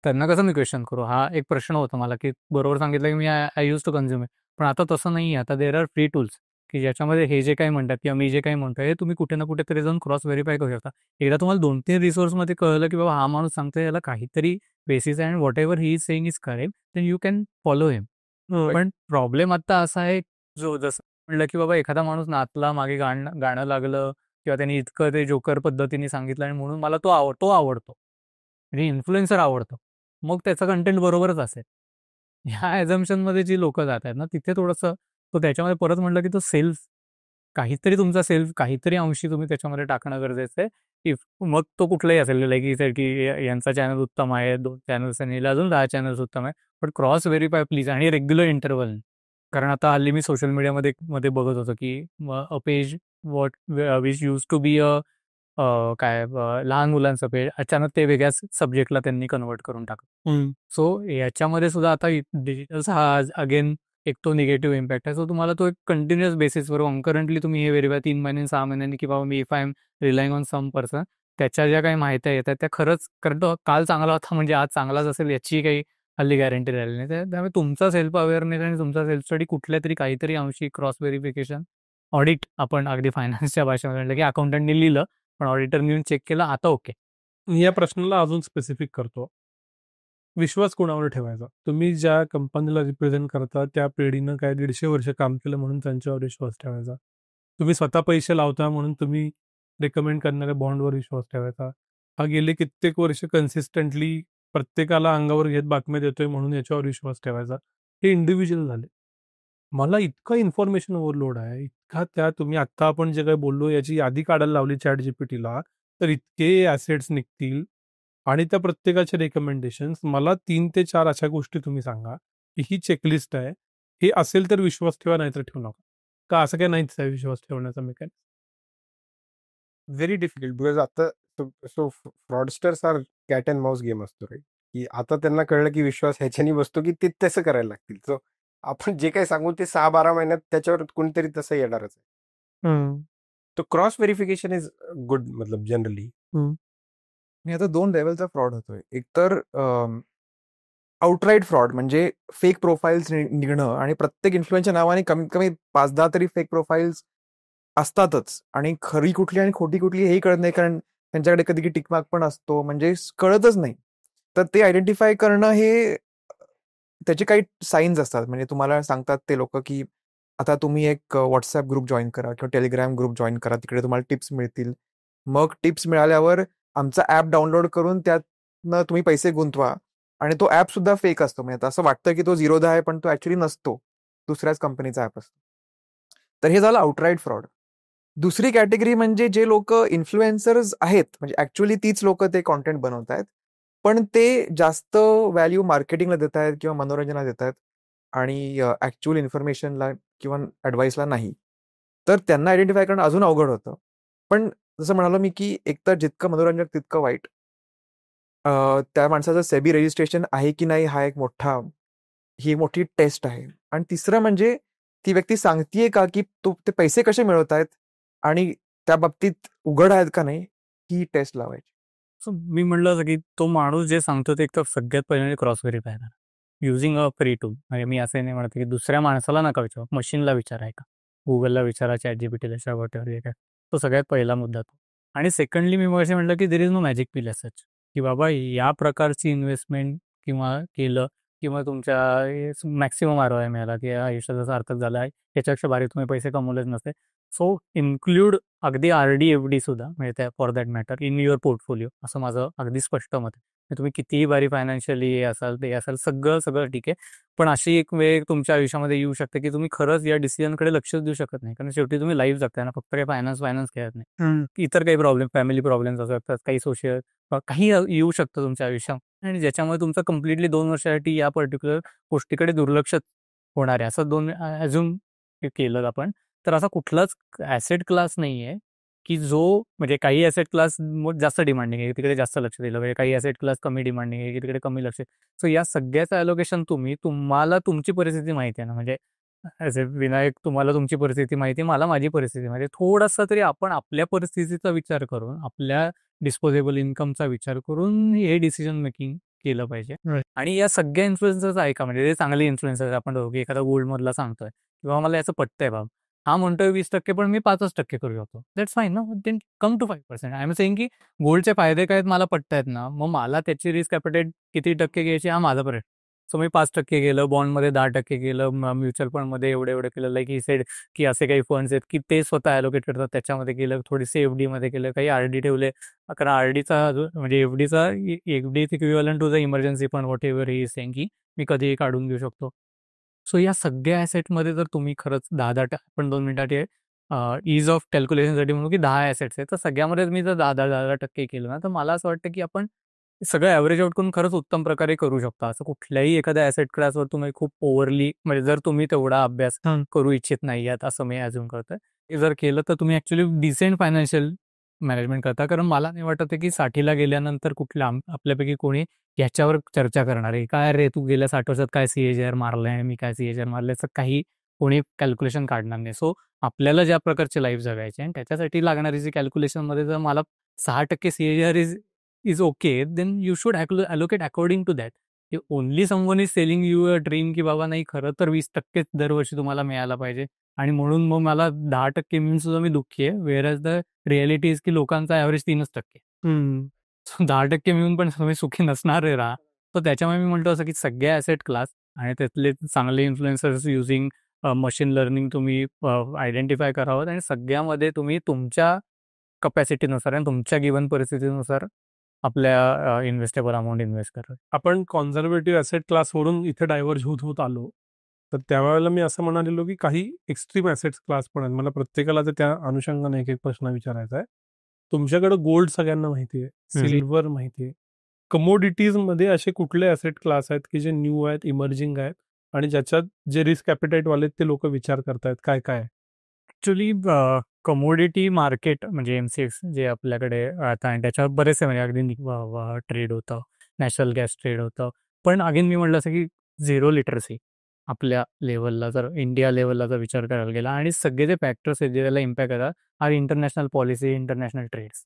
त्यांना कसं मी क्वेश्चन करू? हा एक प्रश्न होता मला की बरोबर सांगितलं की मी I use to consume it. पण आता तसं नाही आहे. आता देअर आर फ्री टूल्स की ज्याच्यामध्ये हे जे काही म्हणतात किंवा मी जे काही म्हणतोय हे तुम्ही कुठे ना कुठेतरी जाऊन क्रॉस व्हेरीफाय करू शकता. एकदा तुम्हाला 2-3 रिसोर्समध्ये कळलं की बाबा हा माणूस सांगतोय याला काहीतरी बेसिस आहे and whatever he is saying is correct, then you can follow him. पण प्रॉब्लेम आता असा आहे, जो जसं म्हटलं की बाबा एखादा माणूस नाचला, मागे गाणं लागलं किंवा त्यांनी इतकं ते जोकर पद्धतीने सांगितलं आणि म्हणून मला तो आवडतो. म्हणजे इन्फ्लुएन्सर आवडतो. मग त्याचा कंटेंट बरोबरच असेल. ह्या ॲझम्पशनमध्ये जी लोकं जात आहेत ना, तिथे थोडंसं तो त्याच्यामध्ये परत म्हटलं की तो काहीतरी तुमचा काहीतरी अंशी तुम्ही त्याच्यामध्ये टाकणं गरजेचं आहे. इफ मग तो कुठलाही असेल लाईक की यांचा चॅनल उत्तम आहे, 2 चॅनल्स आणि अजून 10 चॅनल्स उत्तम आहे. पण क्रॉस व्हेरीफाय प्लीज आणि रेग्युलर इंटरव्हल. कारण आता हल्ली मी सोशल मीडियामध्ये बघत होतो की a page which used to be लहान मुलांचं पेज अचानक ते वेगळ्याच सब्जेक्टला त्यांनी कन्व्हर्ट करून टाकलं. सो याच्यामध्ये सुद्धा आता डिजिटल हा अगेन एक तो निगेटिव्ह इम्पॅक्ट आहे. सो तुम्हाला तो एक कंटिन्युअस बेसिसवर करंटली तुम्ही हे व्हेरीफाय 3 महिन्यांनी 6 महिन्यांनी की बाबा मी if I am relying on some person त्याच्या ज्या काही माहित्या येतात त्या खरंच कारण तो काल चांगला होता म्हणजे आज चांगलाच असेल याची काही हल्ली गॅरंटी राहिली नाही. त्यामुळे तुमचा सेल्फ अवेअरनेस आणि तुमचा सेल्फ स्टडी कुठल्या तरी काहीतरी अंशी क्रॉस व्हेरिफिकेशन ऑडिट आपण अगदी फायनान्सच्या भाषेमध्ये म्हटलं की अकाउंटंटनी लिहिलं पण ऑडिटरने येऊन चेक केलं आता ओके. या प्रश्नाला अजून स्पेसिफिक करतो. विश्वास कोणावर ठेवायचा? तुम्ही ज्या कंपनीला रिप्रेझेंट करता त्या पिढीनं काय 150 वर्ष काम केलं म्हणून त्यांच्यावर विश्वास ठेवायचा. तुम्ही स्वतः पैसे लावता म्हणून तुम्ही रेकमेंड करणाऱ्या बॉन्डवर विश्वास ठेवायचा. हा गेले कित्येक वर्ष कन्सिस्टंटली प्रत्येकाला अंगावर घेत बातम्या देतोय म्हणून याच्यावर विश्वास ठेवायचा. हे इंडिव्हिज्युअल झाले. मला इतकं इन्फॉर्मेशन ओव्हरलोड आहे, इतका तुम्ही आत्ता आपण जे काही बोललो याची यादी काढायला लावली ChatGPTला तर इतके ॲसेट्स निघतील आणि त्या प्रत्येकाचे रेकमेंडेशन्स. मला 3 ते 4 अशा गोष्टी तुम्ही सांगा, की ही चेकलिस्ट आहे. हे असेल तर विश्वास ठेवा, नाहीतर ठेवू नका. का असं काही नाहीच आहे विश्वास ठेवण्याचा मेकॅनिझम? व्हेरी डिफिकल्ट बिकॉज आता so fraudsters are cat and mouse game असतो राईट. की आता त्यांना कळलं की विश्वास ह्याच्यानी बसतो की ते तसं करायला लागतील. सो आपण जे काही सांगू ते 6-12 महिन्यात त्याच्यावर कोणीतरी तसं येणारच आहे. हम्म. तो क्रॉस व्हेरिफिकेशन इज गुड मतलब जनरली. आणि आता 2 लेव्हलचा फ्रॉड होतोय. एक तर आउटराईट फ्रॉड म्हणजे फेक प्रोफाईल्स निघणं आणि प्रत्येक इन्फ्लुएन्सच्या नावाने कमीत कमी 5-10 तरी फेक प्रोफाईल्स असतातच आणि खरी कुठली आणि खोटी कुठली हेही कळत नाही, कारण त्यांच्याकडे कधी टिकमार्क पण असतो, म्हणजे कळतच नाही. तर ते आयडेंटिफाय करणं हे त्याचे काही साईन्स असतात. म्हणजे तुम्हाला सांगतात ते लोक की आता तुम्ही एक व्हॉट्सअप ग्रुप जॉईन करा किंवा टेलिग्राम ग्रुप जॉईन करा, तिकडे तुम्हाला टिप्स मिळतील. मग टिप्स मिळाल्यावर आमचा ॲप डाउनलोड करून त्यातनं तुम्ही पैसे गुंतवा आणि तो ॲप सुद्धा फेक असतो. म्हणजे आता असं वाटतं की तो 0 आहे, पण तो ऍक्च्युली नसतो, दुसऱ्याच कंपनीचा ॲप असतो. तर हे झालं आउटराईट फ्रॉड. दुसरी कॅटेगरी म्हणजे जे लोक इन्फ्लुएन्सर्स आहेत, म्हणजे ऍक्च्युली तीच लोक ते कॉन्टेंट बनवत आहेत, पण ते जास्त व्हॅल्यू मार्केटिंगला देत आहेत किंवा मनोरंजनाला देत आहेत आणि ऍक्च्युअल इन्फॉर्मेशनला किंवा ऍडवाईसला नाही. तर त्यांना आयडेंटिफाय करणं अजून अवघड होतं. पण जसं म्हणालो मी की एकतर जितकं मनोरंजक तितकं वाईट. त्या माणसाचं सेबी रजिस्ट्रेशन आहे की नाही हा एक ही मोठी टेस्ट आहे. आणि तिसरं म्हणजे ती व्यक्ती सांगतेय का की ते पैसे कसे मिळवत आहेत आणि त्या बाबतीत उघड आहेत का नाही, ही टेस्ट लावायची. सो मी म्हणलं असं की तो माणूस जे सांगतो ते एक तर सगळ्यात पहिले क्रॉस व्हेरीफाय करा युझिंग अ फ्री टूल. म्हणजे मी असं नाही म्हणत की दुसऱ्या माणसाला नका विचारू, मशीनला विचाराय का, गुगलला विचारा, ChatGPTला, वॉटेवर जे काय. तो सगळ्यात पहिला मुद्दा तो. आणि सेकंडली मी मग असे म्हटलं की there is no magic pill as such, की बाबा या प्रकारची इन्व्हेस्टमेंट किंवा केलं किंवा तुमच्या मॅक्सिमम ROI मिळाला की या आयुष्याचा सार्थक झाला आहे, याच्यापेक्षा भारी तुम्ही पैसे कमवलेच नसते. सो इन्क्लूड अगदी RD FD सुद्धा मिळते for that matter in your portfolio, असं माझं अगदी स्पष्ट मत आहे. तुम्ही कितीही भारी फायनान्शियली असाल ते असाल सगळं ठीक आहे, पण अशी एक वेळ तुमच्या आयुष्यामध्ये येऊ शकते की तुम्ही खरंच या डिसिजनकडे लक्षच देऊ शकत नाही, कारण शेवटी तुम्ही लाईफ जगताय ना, फक्त काही फायनान्स खेळत नाही. इतर काही प्रॉब्लेम, फॅमिली प्रॉब्लेम्स असू शकतात, काही सोशल काही येऊ शकतं तुमच्या आयुष्यात आणि ज्याच्यामुळे तुमचं कम्प्लिटली 2 वर्षासाठी या पर्टिक्युलर गोष्टीकडे दुर्लक्ष होणार आहे. असं 2 अजून केलं आपण तर असा कुठलाच ऍसेट क्लास नाही आहे की जो म्हणजे काही ऍसेट क्लास जास्त डिमांडिंग आहे तिकडे जास्त लक्ष दिलं पाहिजे, काही ऍसेट क्लास कमी डिमांडिंग आहे की तिकडे कमी लक्ष. सो या सगळ्याचं ॲलोकेशन तुम्हाला तुमची परिस्थिती माहिती आहे ना, म्हणजे ॲज अ विनायक तुम्हाला तुमची परिस्थिती माहिती आहे, मला माझी परिस्थिती माहिती आहे. थोडासा तरी आपण आपल्या परिस्थितीचा विचार करून, आपल्या डिस्पोजेबल इन्कमचा विचार करून हे डिसिजन मेकिंग केलं पाहिजे. आणि या सगळ्या इन्फ्लुएन्सर्स ऐका, म्हणजे ते चांगले इन्फ्लुएन्सर्स आपण दोघे एखादा गोल्ड मधला सांगतोय किंवा मला याचं पटतंय बाबा, हा म्हणतोय 20% पण मी 5% करू शकतो, दॅट्स फाईन ना, then come to 5%. I am saying की गोल्डचे फायदे काय आहेत मला पटतायत ना, मग मला त्याची रिस्क ॲपेटाईट किती टक्के घ्यायची हा माझा प्रश्न. सो मी 5% गेलं, बॉन्डमध्ये 10% गेलं, म्युच्युअल फंडमध्ये एवढं केलं, लाईक ही सेड की असे काही फंड्स आहेत की ते स्वतः ॲलोकेट करतात, त्याच्यामध्ये केलं, थोडीसे FD मध्ये केलं, काही RD ठेवले, कारण RDचा म्हणजे FDचा equivalent to the emergency fund whatever he saying की मी कधीही काढून घेऊ शकतो. सो या सगळ्या ॲसेटमध्ये जर तुम्ही खरंच 10 आपण 2 मिनिटात ईज ऑफ कॅल्क्युलेशनसाठी म्हणू की 10 ॲसेट्स आहेत, तर सगळ्यामध्ये मी जर 10% केलं ना, तर मला असं वाटतं की आपण सगळं ॲव्हरेज आउट करून खरंच उत्तम प्रकारे करू शकतो. असं कुठल्याही एखाद्या ॲसेट क्लासवर तुम्ही खूप ओव्हरली म्हणजे जर तुम्ही तेवढा अभ्यास करू इच्छित नाही आहात असं मी ॲझ्युम करतोय, हे जर केलं तर तुम्ही ॲक्च्युली डिसेंट फायनान्शियल मॅनेजमेंट करता. कारण मला नाही वाटत आहे की 60ला गेल्यानंतर आपल्यापैकी कोणी याच्यावर चर्चा करणार आहे, काय रे तू गेल्या 60 वर्षात काय CAGR मारलंय, मी काय CAGR मारलंय, तर काही कोणी कॅल्क्युलेशन काढणार नाही. सो आपल्याला ज्या प्रकारचे लाईफ जगायचे आणि त्याच्यासाठी लागणारी जी कॅल्क्युलेशनमध्ये जर मला 6% CAGR is okay, then you should allocate according to that. Only someone is selling you a dream की बाबा नाही खरं तर 20% दरवर्षी तुम्हाला मिळायला पाहिजे आणि म्हणून मग मला 10% मिळून सुद्धा मी दुःखी आहे, वेअरएज द रिॲलिटी इज की लोकांचा ॲव्हरेज 3%. 10% मिळून पण तुम्ही सुखी नसणार आहे राहा. तर त्याच्यामुळे मी म्हणतो असं की सगळ्या ॲसेट क्लास आणि त्यातले चांगले इन्फ्लुएन्सर्स युझिंग मशीन लर्निंग तुम्ही आयडेंटिफाय करावं आणि सगळ्यामध्ये तुम्ही तुमच्या कपॅसिटीनुसार आणि तुमच्या गिव्हन परिस्थितीनुसार आपल्या इन्व्हेस्टेबल अमाऊंट इन्व्हेस्ट करा. आपण कॉन्झर्वेटिव्ह ॲसेट क्लासवरून इथे डायव्हर्ज होत आलो, तर त्यावेळेला मी असं म्हणालेलो की काही एक्स्ट्रीम ॲसेट्स क्लास पण आहेत. मला प्रत्येकाला तर त्या अनुषंगाने एक प्रश्न विचारायचा आहे. तुमच्याकडे गोल्ड सगळ्यांना माहिती आहे, सिल्वर माहिती आहे, कमोडिटीजमध्ये असे कुठले ॲसेट क्लास आहेत की जे न्यू आहेत, इमर्जिंग आहेत आणि ज्याच्यात जे रिस्क ॲपेटाईट वाले ते लोक विचार करतायत, काय काय आहे? ॲक्च्युली कमोडिटी मार्केट म्हणजे MCX जे आपल्याकडे आता आणि त्याच्यावर बरेचसे म्हणजे अगदी ट्रेड होतं नॅशनल गॅस ट्रेड होतं. पण अगेन मी म्हटलं असं की झिरो लिटरसी आपल्या लेवलला जर इंडिया लेवलला जर विचार करायला गेला आणि सगळे जे फॅक्टर्स आहेत जे त्याला इम्पॅक्ट करतात are international policy, international trades.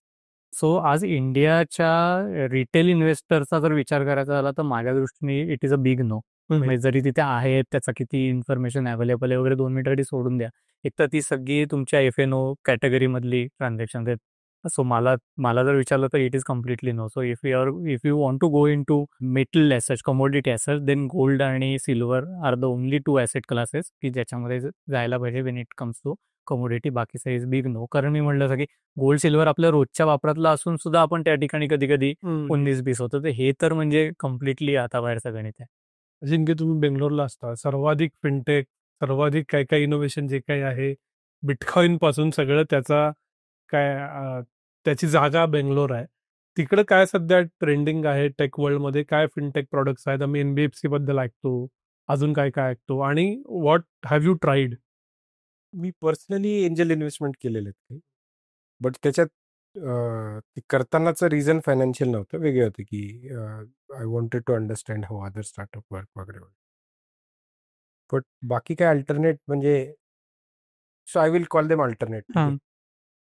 So आज इंडियाच्या रिटेल इन्व्हेस्टरचा जर विचार करायचा झाला तर माझ्या दृष्टीने it is a big no. म्हणजे जरी तिथे आहेत त्याचा किती इन्फॉर्मेशन अवेलेबल आहे वगैरे 2 मिनिटासाठी सोडून द्या. एक तर ती सगळी तुमच्या FNO कॅटेगरीमधली ट्रान्झॅक्शन आहेत. सो मला जर विचारलं तर it is completely no. So if you want to go in to metal assets, commodity assets, then gold आणि silver are the only 2 asset classes की ज्याच्यामध्ये जायला पाहिजे when it comes to commodity. बाकीचं इज बिग नो. कारण मी म्हटलं असं की गोल्ड सिल्वर आपल्या रोजच्या वापरातला असून सुद्धा आपण त्या ठिकाणी कधी कधी 19-20 होतं. तर हे तर म्हणजे कम्प्लिटली आता बाहेरचं गणित आहे. अजिंक्य, तुम्ही बेंगलोरला असता, सर्वाधिक फिनटेक, सर्वाधिक काय काय इनोव्हेशन जे काही आहे, बिटकॉइन पासून सगळं त्याची जागा बेंगलोर आहे. तिकडे काय सध्या ट्रेंडिंग आहे टेक वर्ल्डमध्ये? काय फिनटेक प्रोडक्ट्स आहेत? आम्ही NBFC बद्दल ऐकतो, अजून काय काय ऐकतो, आणि what have you tried? Me personally angel investment केलेले आहेत, बट त्याच्यात ते करतानाचं रिझन फायनान्शियल नव्हतं, वेगळे होते की I wanted to understand how other startup work वगैरे. बट बाकी काय अल्टरनेट म्हणजे so I will call them alternate.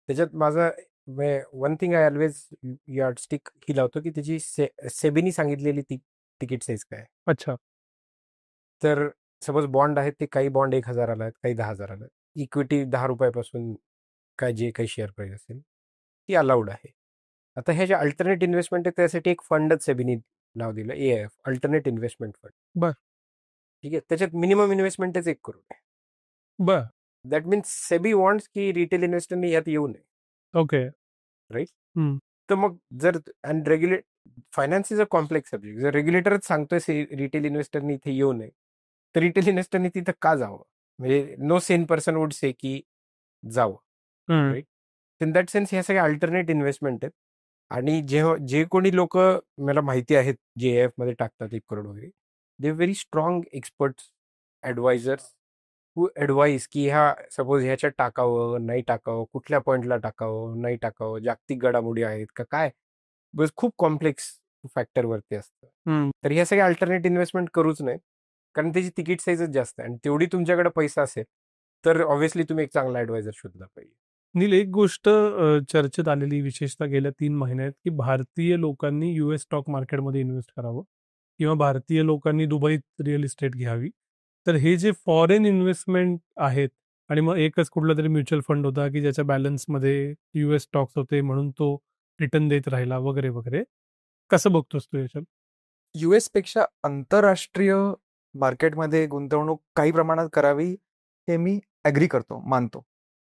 त्याच्यात माझा one thing I always yardstick ही लावतो की त्याची सेबीनी सांगितलेली तिकीट साईज काय. अच्छा. तर सपोज बॉन्ड आहेत ते काही बॉन्ड 1,000 आहेत, काही 10,000 आहेत. इक्विटी 10 रुपयापासून काय जे काही शेअर प्राईस असेल ती अलाउड आहे. आता ह्या ज्या अल्टरनेट इन्व्हेस्टमेंट आहे त्यासाठी एक फंडच सेबीनी नाव दिलं, AIF, अल्टरनेट इन्व्हेस्टमेंट फंड. बर. ठीक आहे. त्याच्यात मिनिमम इन्व्हेस्टमेंटच 1 करोड आहे. बर. दॅट मीन्स सेबी वॉन्ट्स की रिटेल इन्व्हेस्टरनी यात येऊ नये. ओके. राईट. तर मग जर and regulate finance is a complex subject. जर रेग्युलेटरच सांगतोय रिटेल इन्व्हेस्टरनी इथे येऊ नये, तर रिटेल इन्व्हेस्टरनी तिथं का जावं? म्हणजे no sane person would say की जावं. राईट. इन दॅट सेन्स ह्या सगळ्या अल्टरनेट इन्व्हेस्टमेंट आहेत. आणि जे कोणी लोक मला माहिती आहेत जे AIF मध्ये टाकतात 1 करोड वगैरे, दे व्हेरी स्ट्रॉंग एक्सपर्ट्स, ॲडवायझर्स हू ॲडवाईज की ह्या सपोज ह्याच्यात टाकावं, नाही टाकावं, कुठल्या पॉईंटला टाकावं, नाही टाकावं, जागतिक घडामोडी आहेत का काय, बस खूप कॉम्प्लेक्स फॅक्टरवरती असतं. तर ह्या सगळ्या अल्टरनेट इन्व्हेस्टमेंट करूच नाही, कारण त्याची तिकीट साईजच जास्त आहे आणि तेवढी तुमच्याकडे पैसा असेल तर ऑब्व्हियसली तुम्ही एक चांगला ॲडवायझर शोधला पाहिजे. नील, एक गोष्ट चर्चेत आलेली विशेषतः गेल्या 3 महिन्यात की भारतीय लोकांनी US स्टॉक मार्केटमध्ये इन्व्हेस्ट करावं किंवा भारतीय लोकांनी दुबईत रिअल इस्टेट घ्यावी. तर हे जे फॉरेन इन्व्हेस्टमेंट आहेत, आणि मग एकच कुठला तरी म्युच्युअल फंड होता की ज्याच्या बॅलन्समध्ये US स्टॉक्स होते म्हणून तो रिटर्न देत राहिला वगैरे वगैरे, कसं बघतोस तू याच्यात? US पेक्षा आंतरराष्ट्रीय मार्केटमध्ये गुंतवणूक काही प्रमाणात करावी हे मी ॲग्री करतो, मानतो.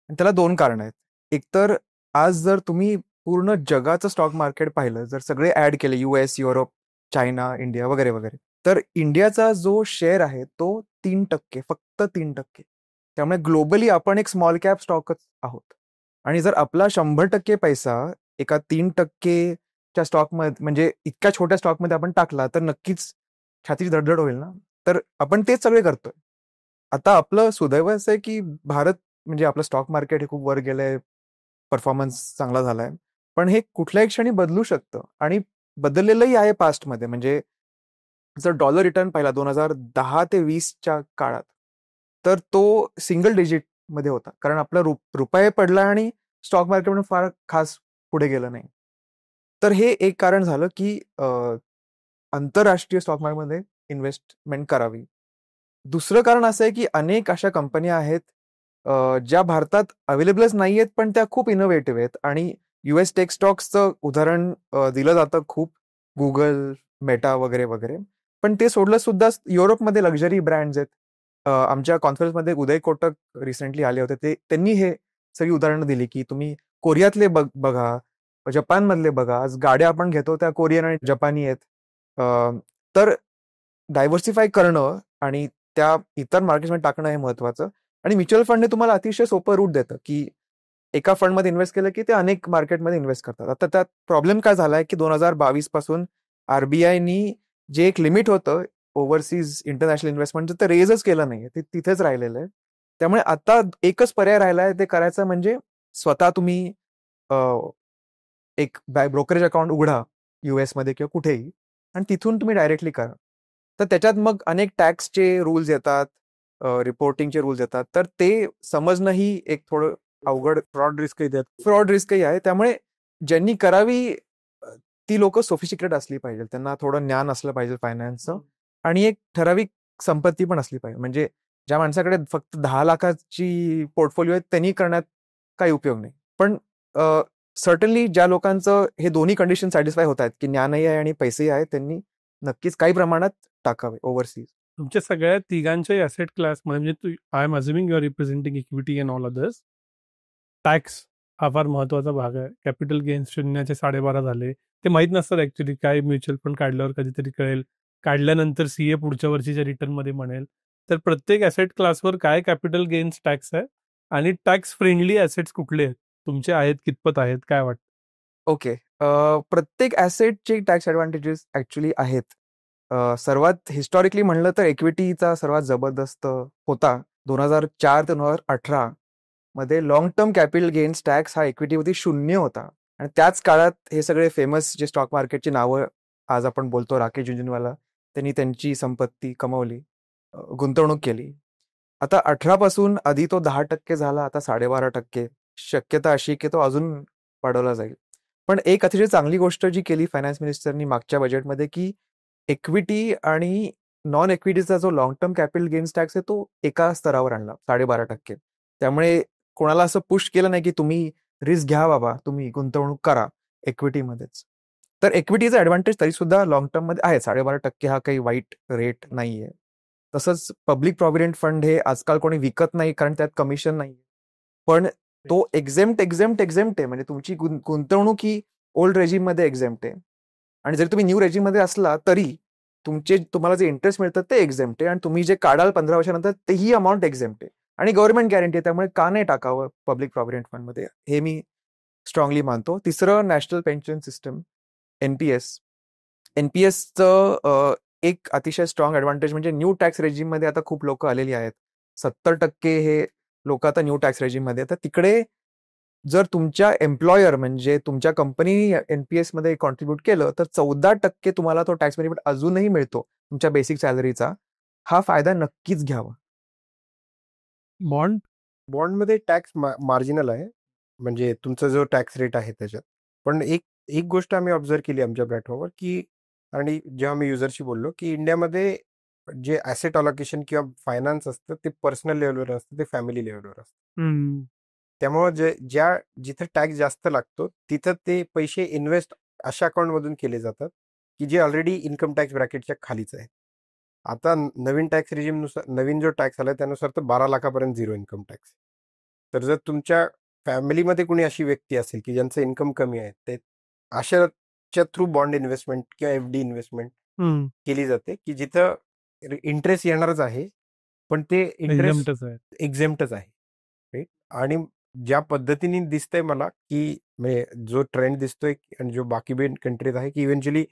आणि त्याला 2 कारणं आहेत. एकतर आज जर तुम्ही पूर्ण जगाचं स्टॉक मार्केट पाहिलं, जर सगळे ॲड केले US, युरोप, चायना, इंडिया वगैरे वगैरे, तर इंडियाचा जो शेअर आहे तो 3%, फक्त 3%. त्यामुळे ग्लोबली आपण एक स्मॉल कॅप स्टॉकच आहोत. आणि जर आपला 100% पैसा एका 3% च्या स्टॉकमध्ये, म्हणजे इतक्या छोट्या स्टॉकमध्ये आपण टाकला तर नक्कीच छातीची धडधड होईल ना. तर आपण तेच सगळे करतोय. आता आपलं सुदैव असं आहे की भारत, म्हणजे आपलं स्टॉक मार्केट हे खूप वर गेलंय, परफॉर्मन्स चांगला झालाय, पण हे कुठल्याही क्षणी बदलू शकतं आणि बदललेलंही आहे पास्टमध्ये. म्हणजे जर डॉलर रिटर्न पाहिला 2010 ते 20च्या काळात, तर तो सिंगल डिजिट मध्ये होता, कारण आपला रुपये पडला आणि स्टॉक मार्केटमध्ये फार खास पुढे गेलं नाही. तर हे एक कारण झालं की आंतरराष्ट्रीय स्टॉक मार्केटमध्ये इन्व्हेस्टमेंट करावी. दुसरं कारण असं आहे की अनेक अशा कंपन्या आहेत ज्या भारतात अवेलेबलच नाही आहेत, पण त्या खूप इनोव्हेटिव्ह आहेत. आणि US टेक स्टॉक्सचं उदाहरण दिलं जातं खूप, गुगल, मेटा वगैरे वगैरे. पण ते सोडलं सुद्धा युरोपमध्ये लक्झरी ब्रँड्स आहेत. आमच्या कॉन्फरन्समध्ये उदय कोटक रिसेंटली आले होते, त्यांनी हे सगळी उदाहरणं दिली की तुम्ही कोरियातले बघा, जपानमधले बघा. आज गाड्या आपण घेतो त्या कोरियन आणि जपानी आहेत. तर डायव्हर्सिफाय करणं आणि त्या इतर मार्केटमध्ये टाकणं हे महत्वाचं. आणि म्युच्युअल फंड हे तुम्हाला अतिशय सोपं रूट देतं की एका फंडमध्ये इन्व्हेस्ट केलं की ते अनेक मार्केटमध्ये इन्व्हेस्ट करतात. आता त्यात प्रॉब्लेम काय झालाय की 2022 पासून RBIनी जे एक लिमिट होतं ओव्हरसीज इंटरनॅशनल इन्व्हेस्टमेंटचं, ते रेजच केलं नाहीये, ते तिथेच राहिलेलं आहे. त्यामुळे आता एकच पर्याय राहिलाय ते करायचं, म्हणजे स्वतः तुम्ही एक ब्रोकरेज अकाउंट उघडा US मध्ये किंवा कुठेही, आणि तिथून तुम्ही डायरेक्टली करा. तर त्याच्यात मग अनेक टॅक्सचे रूल्स येतात, रिपोर्टिंगचे रूल्स येतात, तर ते समजणंही एक थोडं अवघड, फ्रॉड रिस्क त्यात. फ्रॉड रिस्कही आहे. त्यामुळे ज्यांनी करावी ती लोक सोफिस्टिकेटेड असली पाहिजे, त्यांना थोडं ज्ञान असलं पाहिजे फायनान्सचं, आणि एक ठराविक संपत्ती पण असली पाहिजे. म्हणजे ज्या माणसाकडे फक्त 10 लाखाची पोर्टफोलिओ आहे त्यांनी करण्यात काही उपयोग नाही. पण सर्टनली ज्या लोकांचं हे दोन्ही कंडिशन सॅटिस्फाय होत आहेत, की ज्ञानही आहे आणि पैसेही आहे, त्यांनी नक्कीच काही प्रमाणात टाकावे ओव्हरसीज. तुमच्या सगळ्या तिघांच्याही असेट क्लासमध्ये, म्हणजे I am assuming you are representing equity and all others, tax हा फार महत्वाचा भाग आहे. कॅपिटल गेन्स 0.12 झाले, ते माहीत नसतात ऍक्च्युली. काय म्युच्युअल फंड काढल्यावर कधीतरी कळेल, काढल्यानंतर सीए पुढच्या वर्षीच्या रिटर्नमध्ये म्हणेल. तर प्रत्येक ऍसेट क्लासवर काय कॅपिटल गेन्स टॅक्स आहे आणि टॅक्स फ्रेंडली ऍसेट्स कुठले आहेत, तुमचे आहेत, कितपत आहेत, काय वाटतं? ओके. प्रत्येक ॲसेटचे टॅक्स ॲडव्हान्टेजेस ॲक्च्युली आहेत. सर्वात हिस्टॉरिकली म्हणलं तर इक्विटीचा सर्वात जबरदस्त होता. 2004 ते 2018 मध्ये long term capital gains tax हा इक्विटीवरती 0 होता. आणि त्याच काळात हे सगळे फेमस जे स्टॉक मार्केटची नावं आज आपण बोलतो, राकेश झुनझुनवाला, त्यांनी त्यांची संपत्ती कमवली, गुंतवणूक केली. आता 18 पासून आधी तो 10% झाला, आता 12.5%. शक्यता अशी की तो अजून वाढवला जाईल. पण एक अतिशय चांगली गोष्ट जी केली फायनान्स मिनिस्टरनी मागच्या बजेटमध्ये, की इक्विटी आणि नॉन इक्विटीचा जो long term capital gains tax आहे तो एका स्तरावर आणला, 12.5%. त्यामुळे कोणाला असं पुश केलं नाही की तुम्ही रिस्क घ्या बाबा, तुम्ही गुंतवणूक करा इक्विटीमध्येच. तर इक्विटीचा ॲडव्हान्टेज तरी सुद्धा लॉंग टर्ममध्ये आहे. 12.5% हा काही वाईट रेट नाहीये. तसंच पब्लिक प्रॉव्हिडंट फंड हे आजकाल कोणी विकत नाही, कारण त्यात कमिशन नाही. पण तो एक्झेम्प्ट आहे. म्हणजे तुमची गुंतवणूक ही ओल्ड रेजिममध्ये एक्झेम्प्ट आहे, आणि जरी तुम्ही न्यू रेजिममध्ये असला तरी तुम्हाला जे इंटरेस्ट मिळतं ते एक्झेम्प्ट आहे, आणि तुम्ही जे काढाल 15 वर्षानंतर तेही अमाऊंट एक्झेम्प्ट आहे, आणि गव्हर्नमेंट गॅरंटी आहे. त्यामुळे का नाही टाकावं पब्लिक प्रॉव्हिडंट फंडमध्ये, हे मी स्ट्रॉंगली मानतो. तिसरं, नॅशनल पेन्शन सिस्टम, एनपीएस. एनपीएसचं एक अतिशय स्ट्रॉंग ॲडव्हान्टेज म्हणजे न्यू टॅक्स रेजिममध्ये आता खूप लोक आलेली आहेत. 70% हे लोक आता न्यू टॅक्स रेजिममध्ये. तर तिकडे जर तुमच्या एम्प्लॉयर म्हणजे तुमच्या कंपनीने एनपीएसमध्ये कॉन्ट्रीब्यूट केलं तर 14% तुम्हाला तो टॅक्स बेनिफिट अजूनही मिळतो तुमच्या बेसिक सॅलरीचा. हा फायदा नक्कीच घ्यावा. बॉन्डमध्ये टॅक्स मार्जिनल आहे, म्हणजे तुमचा जो टॅक्स रेट आहे त्याच्यात. पण एक गोष्ट आम्ही ऑब्झर्व केली आमच्या प्लॅटफॉर्मवर, की आणि जेव्हा मी युजरशी बोललो, की इंडियामध्ये जे ॲसेट अलोकेशन किंवा फायनान्स असतं ते पर्सनल लेवलवर असतं, ते फॅमिली लेवलवर असतं. त्यामुळे जिथं टॅक्स जास्त लागतो तिथं ते पैसे इन्व्हेस्ट अशा अकाउंटमधून केले जातात की जे ऑलरेडी इन्कम टॅक्स ब्रॅकेटच्या खालीच आहे. आता नवीन टॅक्स रेजिमनुसार, नवीन जो टॅक्स आला त्यानुसार तर 12 लाखापर्यंत झिरो इन्कम टॅक्स. तर जर तुमच्या फॅमिलीमध्ये कोणी अशी व्यक्ती असेल की ज्यांचं इन्कम कमी आहे, ते अशाच्या थ्रू बॉन्ड इन्व्हेस्टमेंट किंवा एफडी इन्व्हेस्टमेंट केली जाते, की जिथं इंटरेस्ट येणारच आहे पण ते इंटरेस्ट एक्झेम्प्टच आहे. राईट. आणि ज्या पद्धतीने दिसतंय मला, की म्हणजे जो ट्रेंड दिसतोय आणि जो बाकी बी कंट्रीज आहे, की इव्हेंच्युअली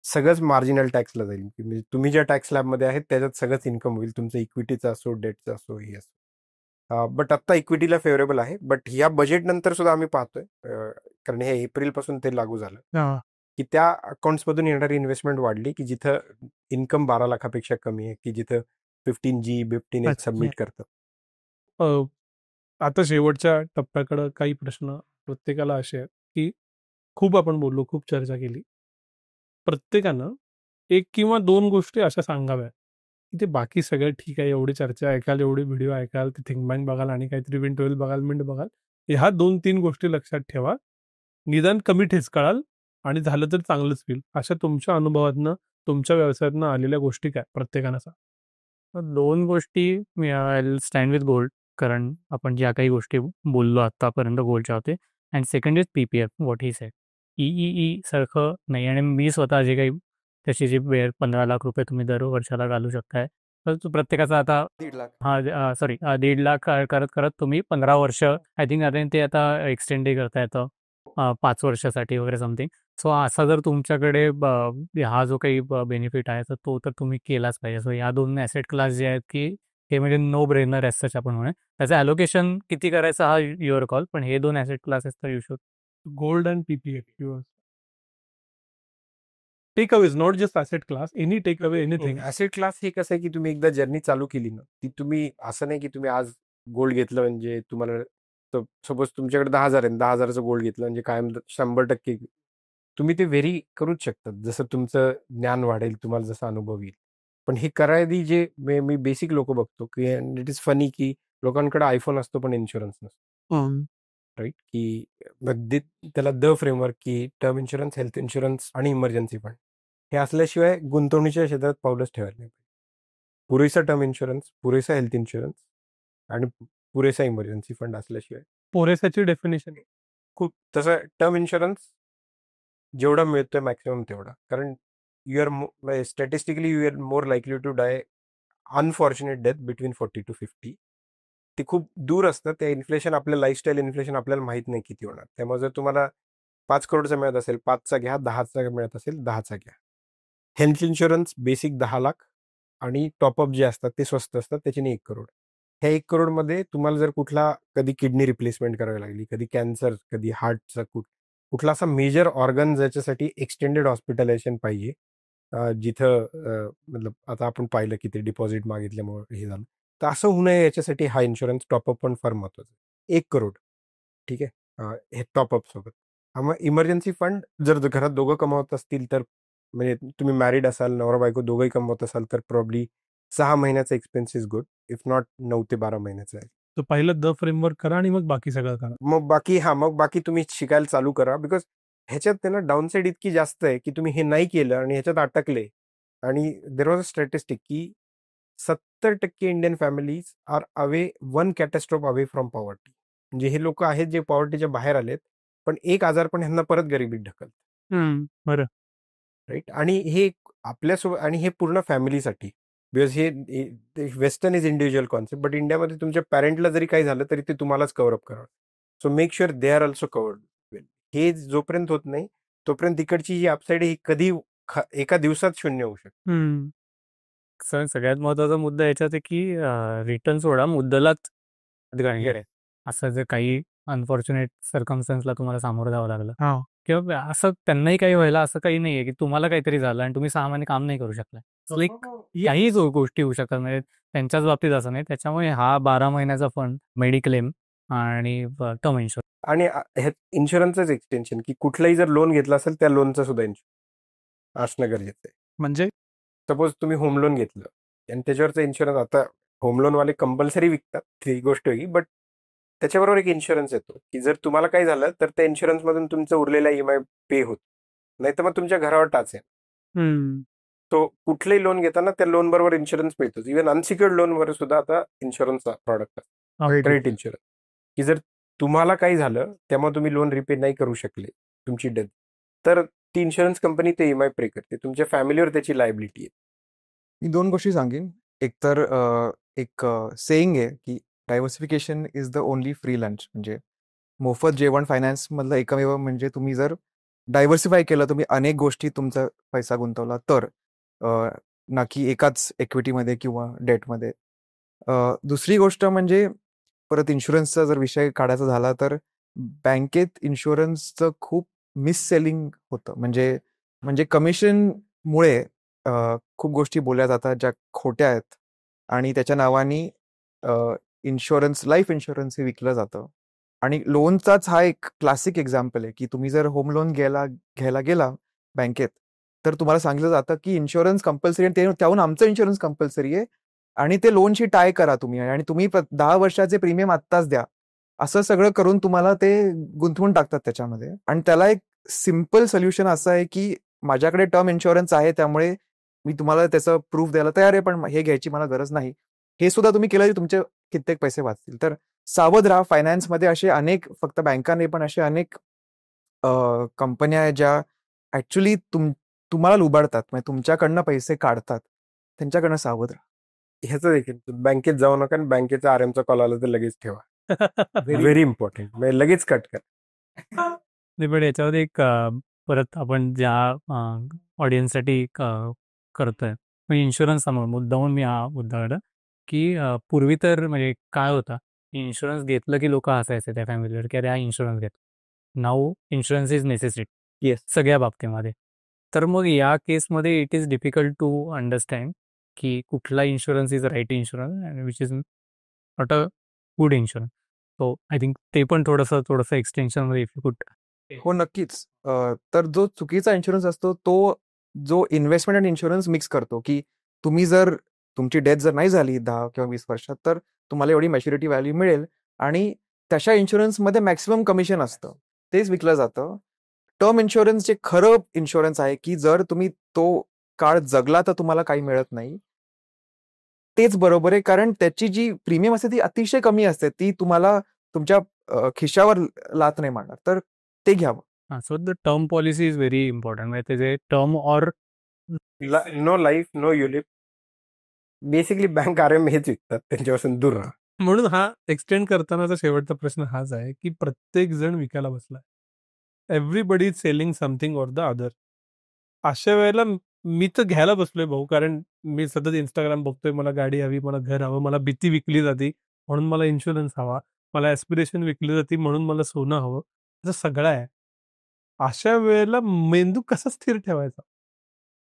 सगळंच मार्जिनल टॅक्सला जाईल. म्हणजे तुम्ही ज्या टॅक्स स्लॅबमध्ये आहेत त्याच्यात सगळंच इन्कम होईल, तुमचं इक्विटीचा असो, डेटचा असो, हे असो. बट आत्ता इक्विटीला फेवरेबल आहे. बट या बजेट नंतर सुद्धा आम्ही पाहतोय, कारण हे एप्रिलपासून ते लागू झालं, की त्या अकाउंट्समधून येणारी इन्व्हेस्टमेंट वाढली, की जिथं इन्कम 12 लाखापेक्षा कमी आहे, की जिथं 15G 15H सबमिट करतात. आता शेवटच्या टप्प्याकडे काही प्रश्न प्रत्येकाला असे आहेत, की खूप आपण बोललो, खूप चर्चा केली. प्रत्येकानं 1 किंवा 2 गोष्टी अशा सांगाव्या की ते बाकी सगळं ठीक आहे, एवढी चर्चा ऐकाल, एवढे व्हिडिओ ऐकाल, ते थिंक बँक बघाल आणि काहीतरी विन 12 बघाल, मिंट बघाल, ह्या 2-3 गोष्टी लक्षात ठेवा. निदान कमी ठेचकाळाल आणि झालं तर चांगलंच होईल. अशा तुमच्या अनुभवातनं, तुमच्या व्यवसायातनं आलेल्या गोष्टी काय प्रत्येकानं सांगा. 2 गोष्टी आय स्टँड विथ गोल्ड, कारण आपण ज्या काही गोष्टी बोललो आतापर्यंत गोल्डच्या होते. And second is PPF, what he sed. E सारखं नाही, आणि मी स्वतः जे काही त्याची जी 15 लाख रुपये तुम्ही दर वर्षाला घालू शकताय, तर प्रत्येकाचा आता 1.5 लाख. 1.5 लाख करत करत तुम्ही 15 वर्ष, आय थिंक आता ते आता एक्सटेंडही करता येतं 5 वर्षासाठी वगैरे समथिंग. सो असा जर तुमच्याकडे हा जो काही बेनिफिट आहे तर तो तर तुम्ही केलाच पाहिजे. सो या 2 ॲसेट क्लास जे आहेत, की हे म्हणजे नो ब्रेनर ॲज सच आपण म्हणूया. त्याचं ॲलोकेशन किती करायचं हा युअर कॉल, पण हे 2 ॲसेट क्लासेस तर you should. Gold and PPF. Takeaways, not just asset class, any takeaway, anything. Asset class हे कसं आहे की तुम्ही एकदा जर्नी चालू केली ना, ती तुम्ही असं नाही की तुम्ही आज गोल्ड घेतलं म्हणजे तुम्हाला सपोज तुमच्याकडे 10,000 आहे, 10,000चं गोल्ड घेतलं म्हणजे कायम 100% तुम्ही ते व्हेरी करूच शकतात. जसं तुमचं ज्ञान वाढेल, तुम्हाला जसा अनुभव येईल. पण हे करायआधी जे मी बेसिक लोक बघतो की इट इज फनी की लोकांकडे आयफोन असतो पण इन्शुरन्स नसतो, राईट? की त्याला द फ्रेमवर्क की टर्म इन्शुरन्स, हेल्थ इन्शुरन्स आणि इमर्जन्सी फंड हे असल्याशिवाय गुंतवणुकीच्या क्षेत्रात पाऊलच ठेवायला नाही. पुरेसा टर्म इन्शुरन्स, पुरेसा हेल्थ इन्शुरन्स आणि पुरेसा इमर्जन्सी फंड असल्याशिवाय पुरेशाची डेफिनेशन. खूप तसं टर्म इन्शुरन्स जेवढा मिळतोय मॅक्सिमम तेवढा, कारण you are statistically you are more likely to die unfortunate death between 40 to 50. ते खूप दूर असतं. ते इन्फ्लेशन, आपल्या लाईफस्टाईल इन्फ्लेशन आपल्याला माहित नाही किती होणार. त्यामुळे जर तुम्हाला 5 करोडचा मिळत असेल 5चा घ्या, 10चा मिळत असेल 10चा घ्या. हेल्थ इन्शुरन्स बेसिक 10 लाख आणि टॉपअप जे असतात ते स्वस्त असतात, त्याच्याने 1 करोड. ह्या 1 करोडमध्ये तुम्हाला जर कुठला कधी किडनी रिप्लेसमेंट करावी लागली, कधी कॅन्सर, कधी हार्टचा कुठला असा मेजर ऑर्गन ज्याच्यासाठी एक्सटेंडेड हॉस्पिटलायझेशन पाहिजे, जिथं मतलब आता आपण पाहिलं की ते डिपॉझिट मागितल्यामुळे हे झालं, तर असं होऊ नये याच्यासाठी हा इन्शुरन्स टॉपअप पण फार महत्वाचा आहे. 1 करोड, ठीक आहे, हे टॉपअप सोबत. मग इमर्जन्सी फंड जर घरात दोघं कमावत असतील तर, म्हणजे तुम्ही मॅरिड असाल, नवरा बायको दोघंही कमवत असाल तर प्रॉब्ली 6 महिन्याचा expense is good, if not 9 ते 12 महिन्याचा आहे. तर पहिलं द फ्रेमवर्क करा आणि मग बाकी सगळं करा. मग बाकी तुम्ही शिकायला चालू करा. बिकॉज ह्याच्यात त्यांना डाऊनसाईड इतकी जास्त आहे की तुम्ही हे नाही केलं आणि ह्याच्यात अटकले. आणि देर वॉज अ स्टॅटिस्टिक की 70% Indian families are away 1 catastrophe away from poverty. म्हणजे हे लोक आहेत जे पॉवर्टीच्या बाहेर आलेत, पण एक आजार पण ह्यांना परत गरिबीत ढकलत, बरं. राईट? आणि हे आपल्यासोबत, आणि हे पूर्ण फॅमिलीसाठी. बिकॉज हे western is individual concept, but इंडियामध्ये तुमच्या पॅरेंटला जरी काही झालं तरी ते तुम्हालाच कव्हर अप करावं. So make sure they are also covered well. हे जोपर्यंत होत नाही तोपर्यंत तिकडची जी अपसाईड आहे ही कधी एका दिवसात शून्य होऊ शकते. सगळ्यात महत्वाचा मुद्दा याच्यात आहे की रिटर्न सोडा, मुद्दलाच ग्राइंडर आहे. असं जर काही अनफॉर्च्युनेट सर्कमस्टन्सला तुम्हाला सामोरं जावं लागलं किंवा असं त्यांनाही काही व्हायला, असं काही नाहीये की तुम्हाला काहीतरी झालं आणि तुम्ही 6 महिने काम नाही करू शकला. लाईक काही गोष्टी होऊ शकतात, म्हणजे त्यांच्याच बाबतीत असं नाही. त्याच्यामुळे हा 12 महिन्याचा फंड, मेडिक्लेम आणि टर्म इन्शुरन्स. आणि इन्शुरन्सच एक्सटेन्शन की कुठलंही जर लोन घेतलं असेल त्या लोनचं सुद्धा इन्शुरन्स असणं गरजेचं आहे. म्हणजे सपोज तुम्ही होम लोन घेतलं आणि त्याच्यावरचं इन्शुरन्स, आता होम लोनवाले कंपल्सरी विकतात, ती गोष्ट वेगळी, बट त्याच्याबरोबर एक इन्शुरन्स येतो की जर तुम्हाला काय झालं तर त्या इन्शुरन्समधून तुमचं उरलेला EMI पे होत, नाही तर मग तुमच्या घरावर टाच आहे. तो कुठलंही लोन घेताना त्या लोन बरोबर इन्शुरन्स मिळतोच. इव्हन अनसिक्युअर्ड लोनवर सुद्धा आता इन्शुरन्सचा प्रॉडक्ट असतो, क्रेडिट इन्शुरन्स, की जर तुम्हाला काही झालं त्यामुळे तुम्ही लोन रिपे नाही करू शकले, तुमची डेथ, तर ती इन्शुरन्स कंपनी ते EMI पे करते, तुमच्या फॅमिलीवर त्याची लायबिलिटी आहे. मी 2 गोष्टी सांगेन. एक तर एक सेईंग आहे की diversification is the only free lunch. म्हणजे मोफत जेवण फायनान्समधलं एकमेव, म्हणजे तुम्ही जर डायव्हर्सिफाय केलं, तुम्ही अनेक गोष्टी तुमचा पैसा गुंतवला तर, ना की एकाच इक्विटीमध्ये किंवा डेटमध्ये. दुसरी गोष्ट म्हणजे परत इन्शुरन्सचा जर विषय काढायचा झाला तर बँकेत इन्शुरन्सचं खूप मिससेलिंग होतं. म्हणजे कमिशनमुळे खूप गोष्टी बोलल्या जातात ज्या खोट्या आहेत आणि त्याच्या नावाने इन्शुरन्स, लाईफ इन्शुरन्स हे विकलं जातं. आणि लोनचाच हा एक क्लासिक एक्झाम्पल आहे की तुम्ही जर होम लोन घ्यायला गेला बँकेत तर तुम्हाला सांगितलं जातं की इन्शुरन्स कंपल्सरी आहे, त्याहून आमचं इन्शुरन्स कंपल्सरी आहे आणि ते लोनशी टाय करा तुम्ही, आणि तुम्ही 10 वर्षाचे प्रीमियम आत्ताच द्या, असं सगळं करून तुम्हाला ते गुंतवून टाकतात त्याच्यामध्ये. आणि त्याला एक सिम्पल सोल्युशन असं आहे की माझ्याकडे टर्म इन्शुरन्स आहे त्यामुळे मी तुम्हाला त्याचं प्रूफ द्यायला तयार आहे, पण हे घ्यायची मला गरज नाही. हे सुद्धा तुम्ही केलं तर तुमचे कित्येक पैसे वाचतील. तर सावध राहा. फायनान्समध्ये असे अनेक, फक्त बँकांनी पण असे अनेक कंपन्या आहेत ज्या ऍक्च्युली तुम्हाला लुबाडतात, म्हणजे तुमच्याकडनं पैसे काढतात. त्यांच्याकडनं सावध राहा. ह्याचं देखील बँकेत जाऊ नका आणि बँकेचा RM चा कॉल आला तर लगेच ठेवा. व्हेरी इम्पॉर्टंट, म्हणजे लगेच कट कर. नाही, पण याच्यावर एक परत आपण ज्या ऑडियन्ससाठी करतोय, म्हणजे इन्शुरन्स मुद्दाहून मी हा मुद्दा काढला की पूर्वी तर म्हणजे काय होता, इन्शुरन्स घेतलं की लोक हसायचे त्या फॅमिलीवर की अरे हा इन्शुरन्स घेतो. Now insurance is necessity yes. सगळ्या बाबतीमध्ये. तर मग या केसमध्ये it is difficult to understand की कुठला insurance is right insurance and which is not a good insurance. So I think ते पण थोडंसं एक्सटेन्शनमध्ये इफ यू कुड. हो, नक्कीच. तर जो चुकीचा इन्शुरन्स असतो तो जो इन्व्हेस्टमेंट आणि इन्शुरन्स मिक्स करतो, की तुम्ही जर तुमची डेथ जर नाही झाली 10 किंवा 20 वर्षात, तर तुम्हाला एवढी मॅच्युरिटी व्हॅल्यू मिळेल आणि तशा इन्शुरन्समध्ये मॅक्सिमम कमिशन असतं. तेच विकलं जातं. टर्म इन्शुरन्स जे खरं इन्शुरन्स आहे, की जर तुम्ही तो काळ जगला तर तुम्हाला काही मिळत नाही. तेच बरोबर आहे, कारण त्याची जी प्रीमियम असते ती अतिशय कमी असते. ती तुम्हाला तुमच्या खिशावर लाथ नाही मारणार. तर ते घ्यावं. हां, so the term policy is very important. म्हणजे त्याचे term or no life no ULIP. Basically bank RM हेच विकतात, त्यांच्यापासून दूर राहा. म्हणून हा एक्सटेंड करतानाचा शेवटचा प्रश्न हाच आहे की प्रत्येक जण विकायला बसलाय. Everybody is selling something or the other. अशा वेळेला मी तर घ्यायला बसलोय भाऊ, कारण मी सतत इंस्टाग्राम बघतोय, मला गाडी हवी, मला घर हवं, मला भीती विकली जाते म्हणून मला इन्शुरन्स हवा, मला ऍस्पिरेशन विकली जाते म्हणून मला सोनं हवं, असं सगळं आहे. अशा वेळेला मेंदू कसा स्थिर ठेवायचा?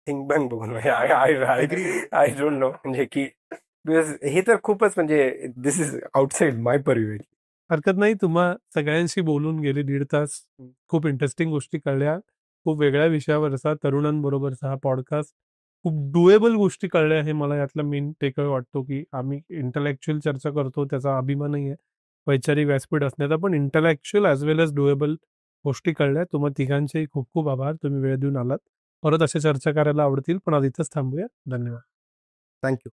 थिंक बँक बघून आय डोंट नो, म्हणजे की because हे तर खूपच म्हणजे दिस इज आउटसाइड माय परव्ह्यू. हरकत नाही. तुम्हा सगळ्यांशी बोलून गेले 1.5 तास. खूप इंटरेस्टिंग गोष्टी कळल्या. खूप वेगळ्या विषयावरचा तरुणांबरोबरचा हा पॉडकास्ट. खूप डुएबल गोष्टी कळल्या. हे मला यातला मेन टेकअवे वाटतो, की आम्ही इंटलेक्च्युअल चर्चा करतो त्याचा अभिमानही आहे. वैचारिक व्यासपीठ असण्याचा, पण इंटलेक्च्युअल ॲज वेल एज डुएबल गोष्टी कळल्या. तुम्हा तिघांचेही खूप खूप आभार. तुम्ही वेळ देऊन आलात. परत अशा चर्चा करायला आवडतील, पण आज इथंच थांबूया. धन्यवाद. थँक्यू.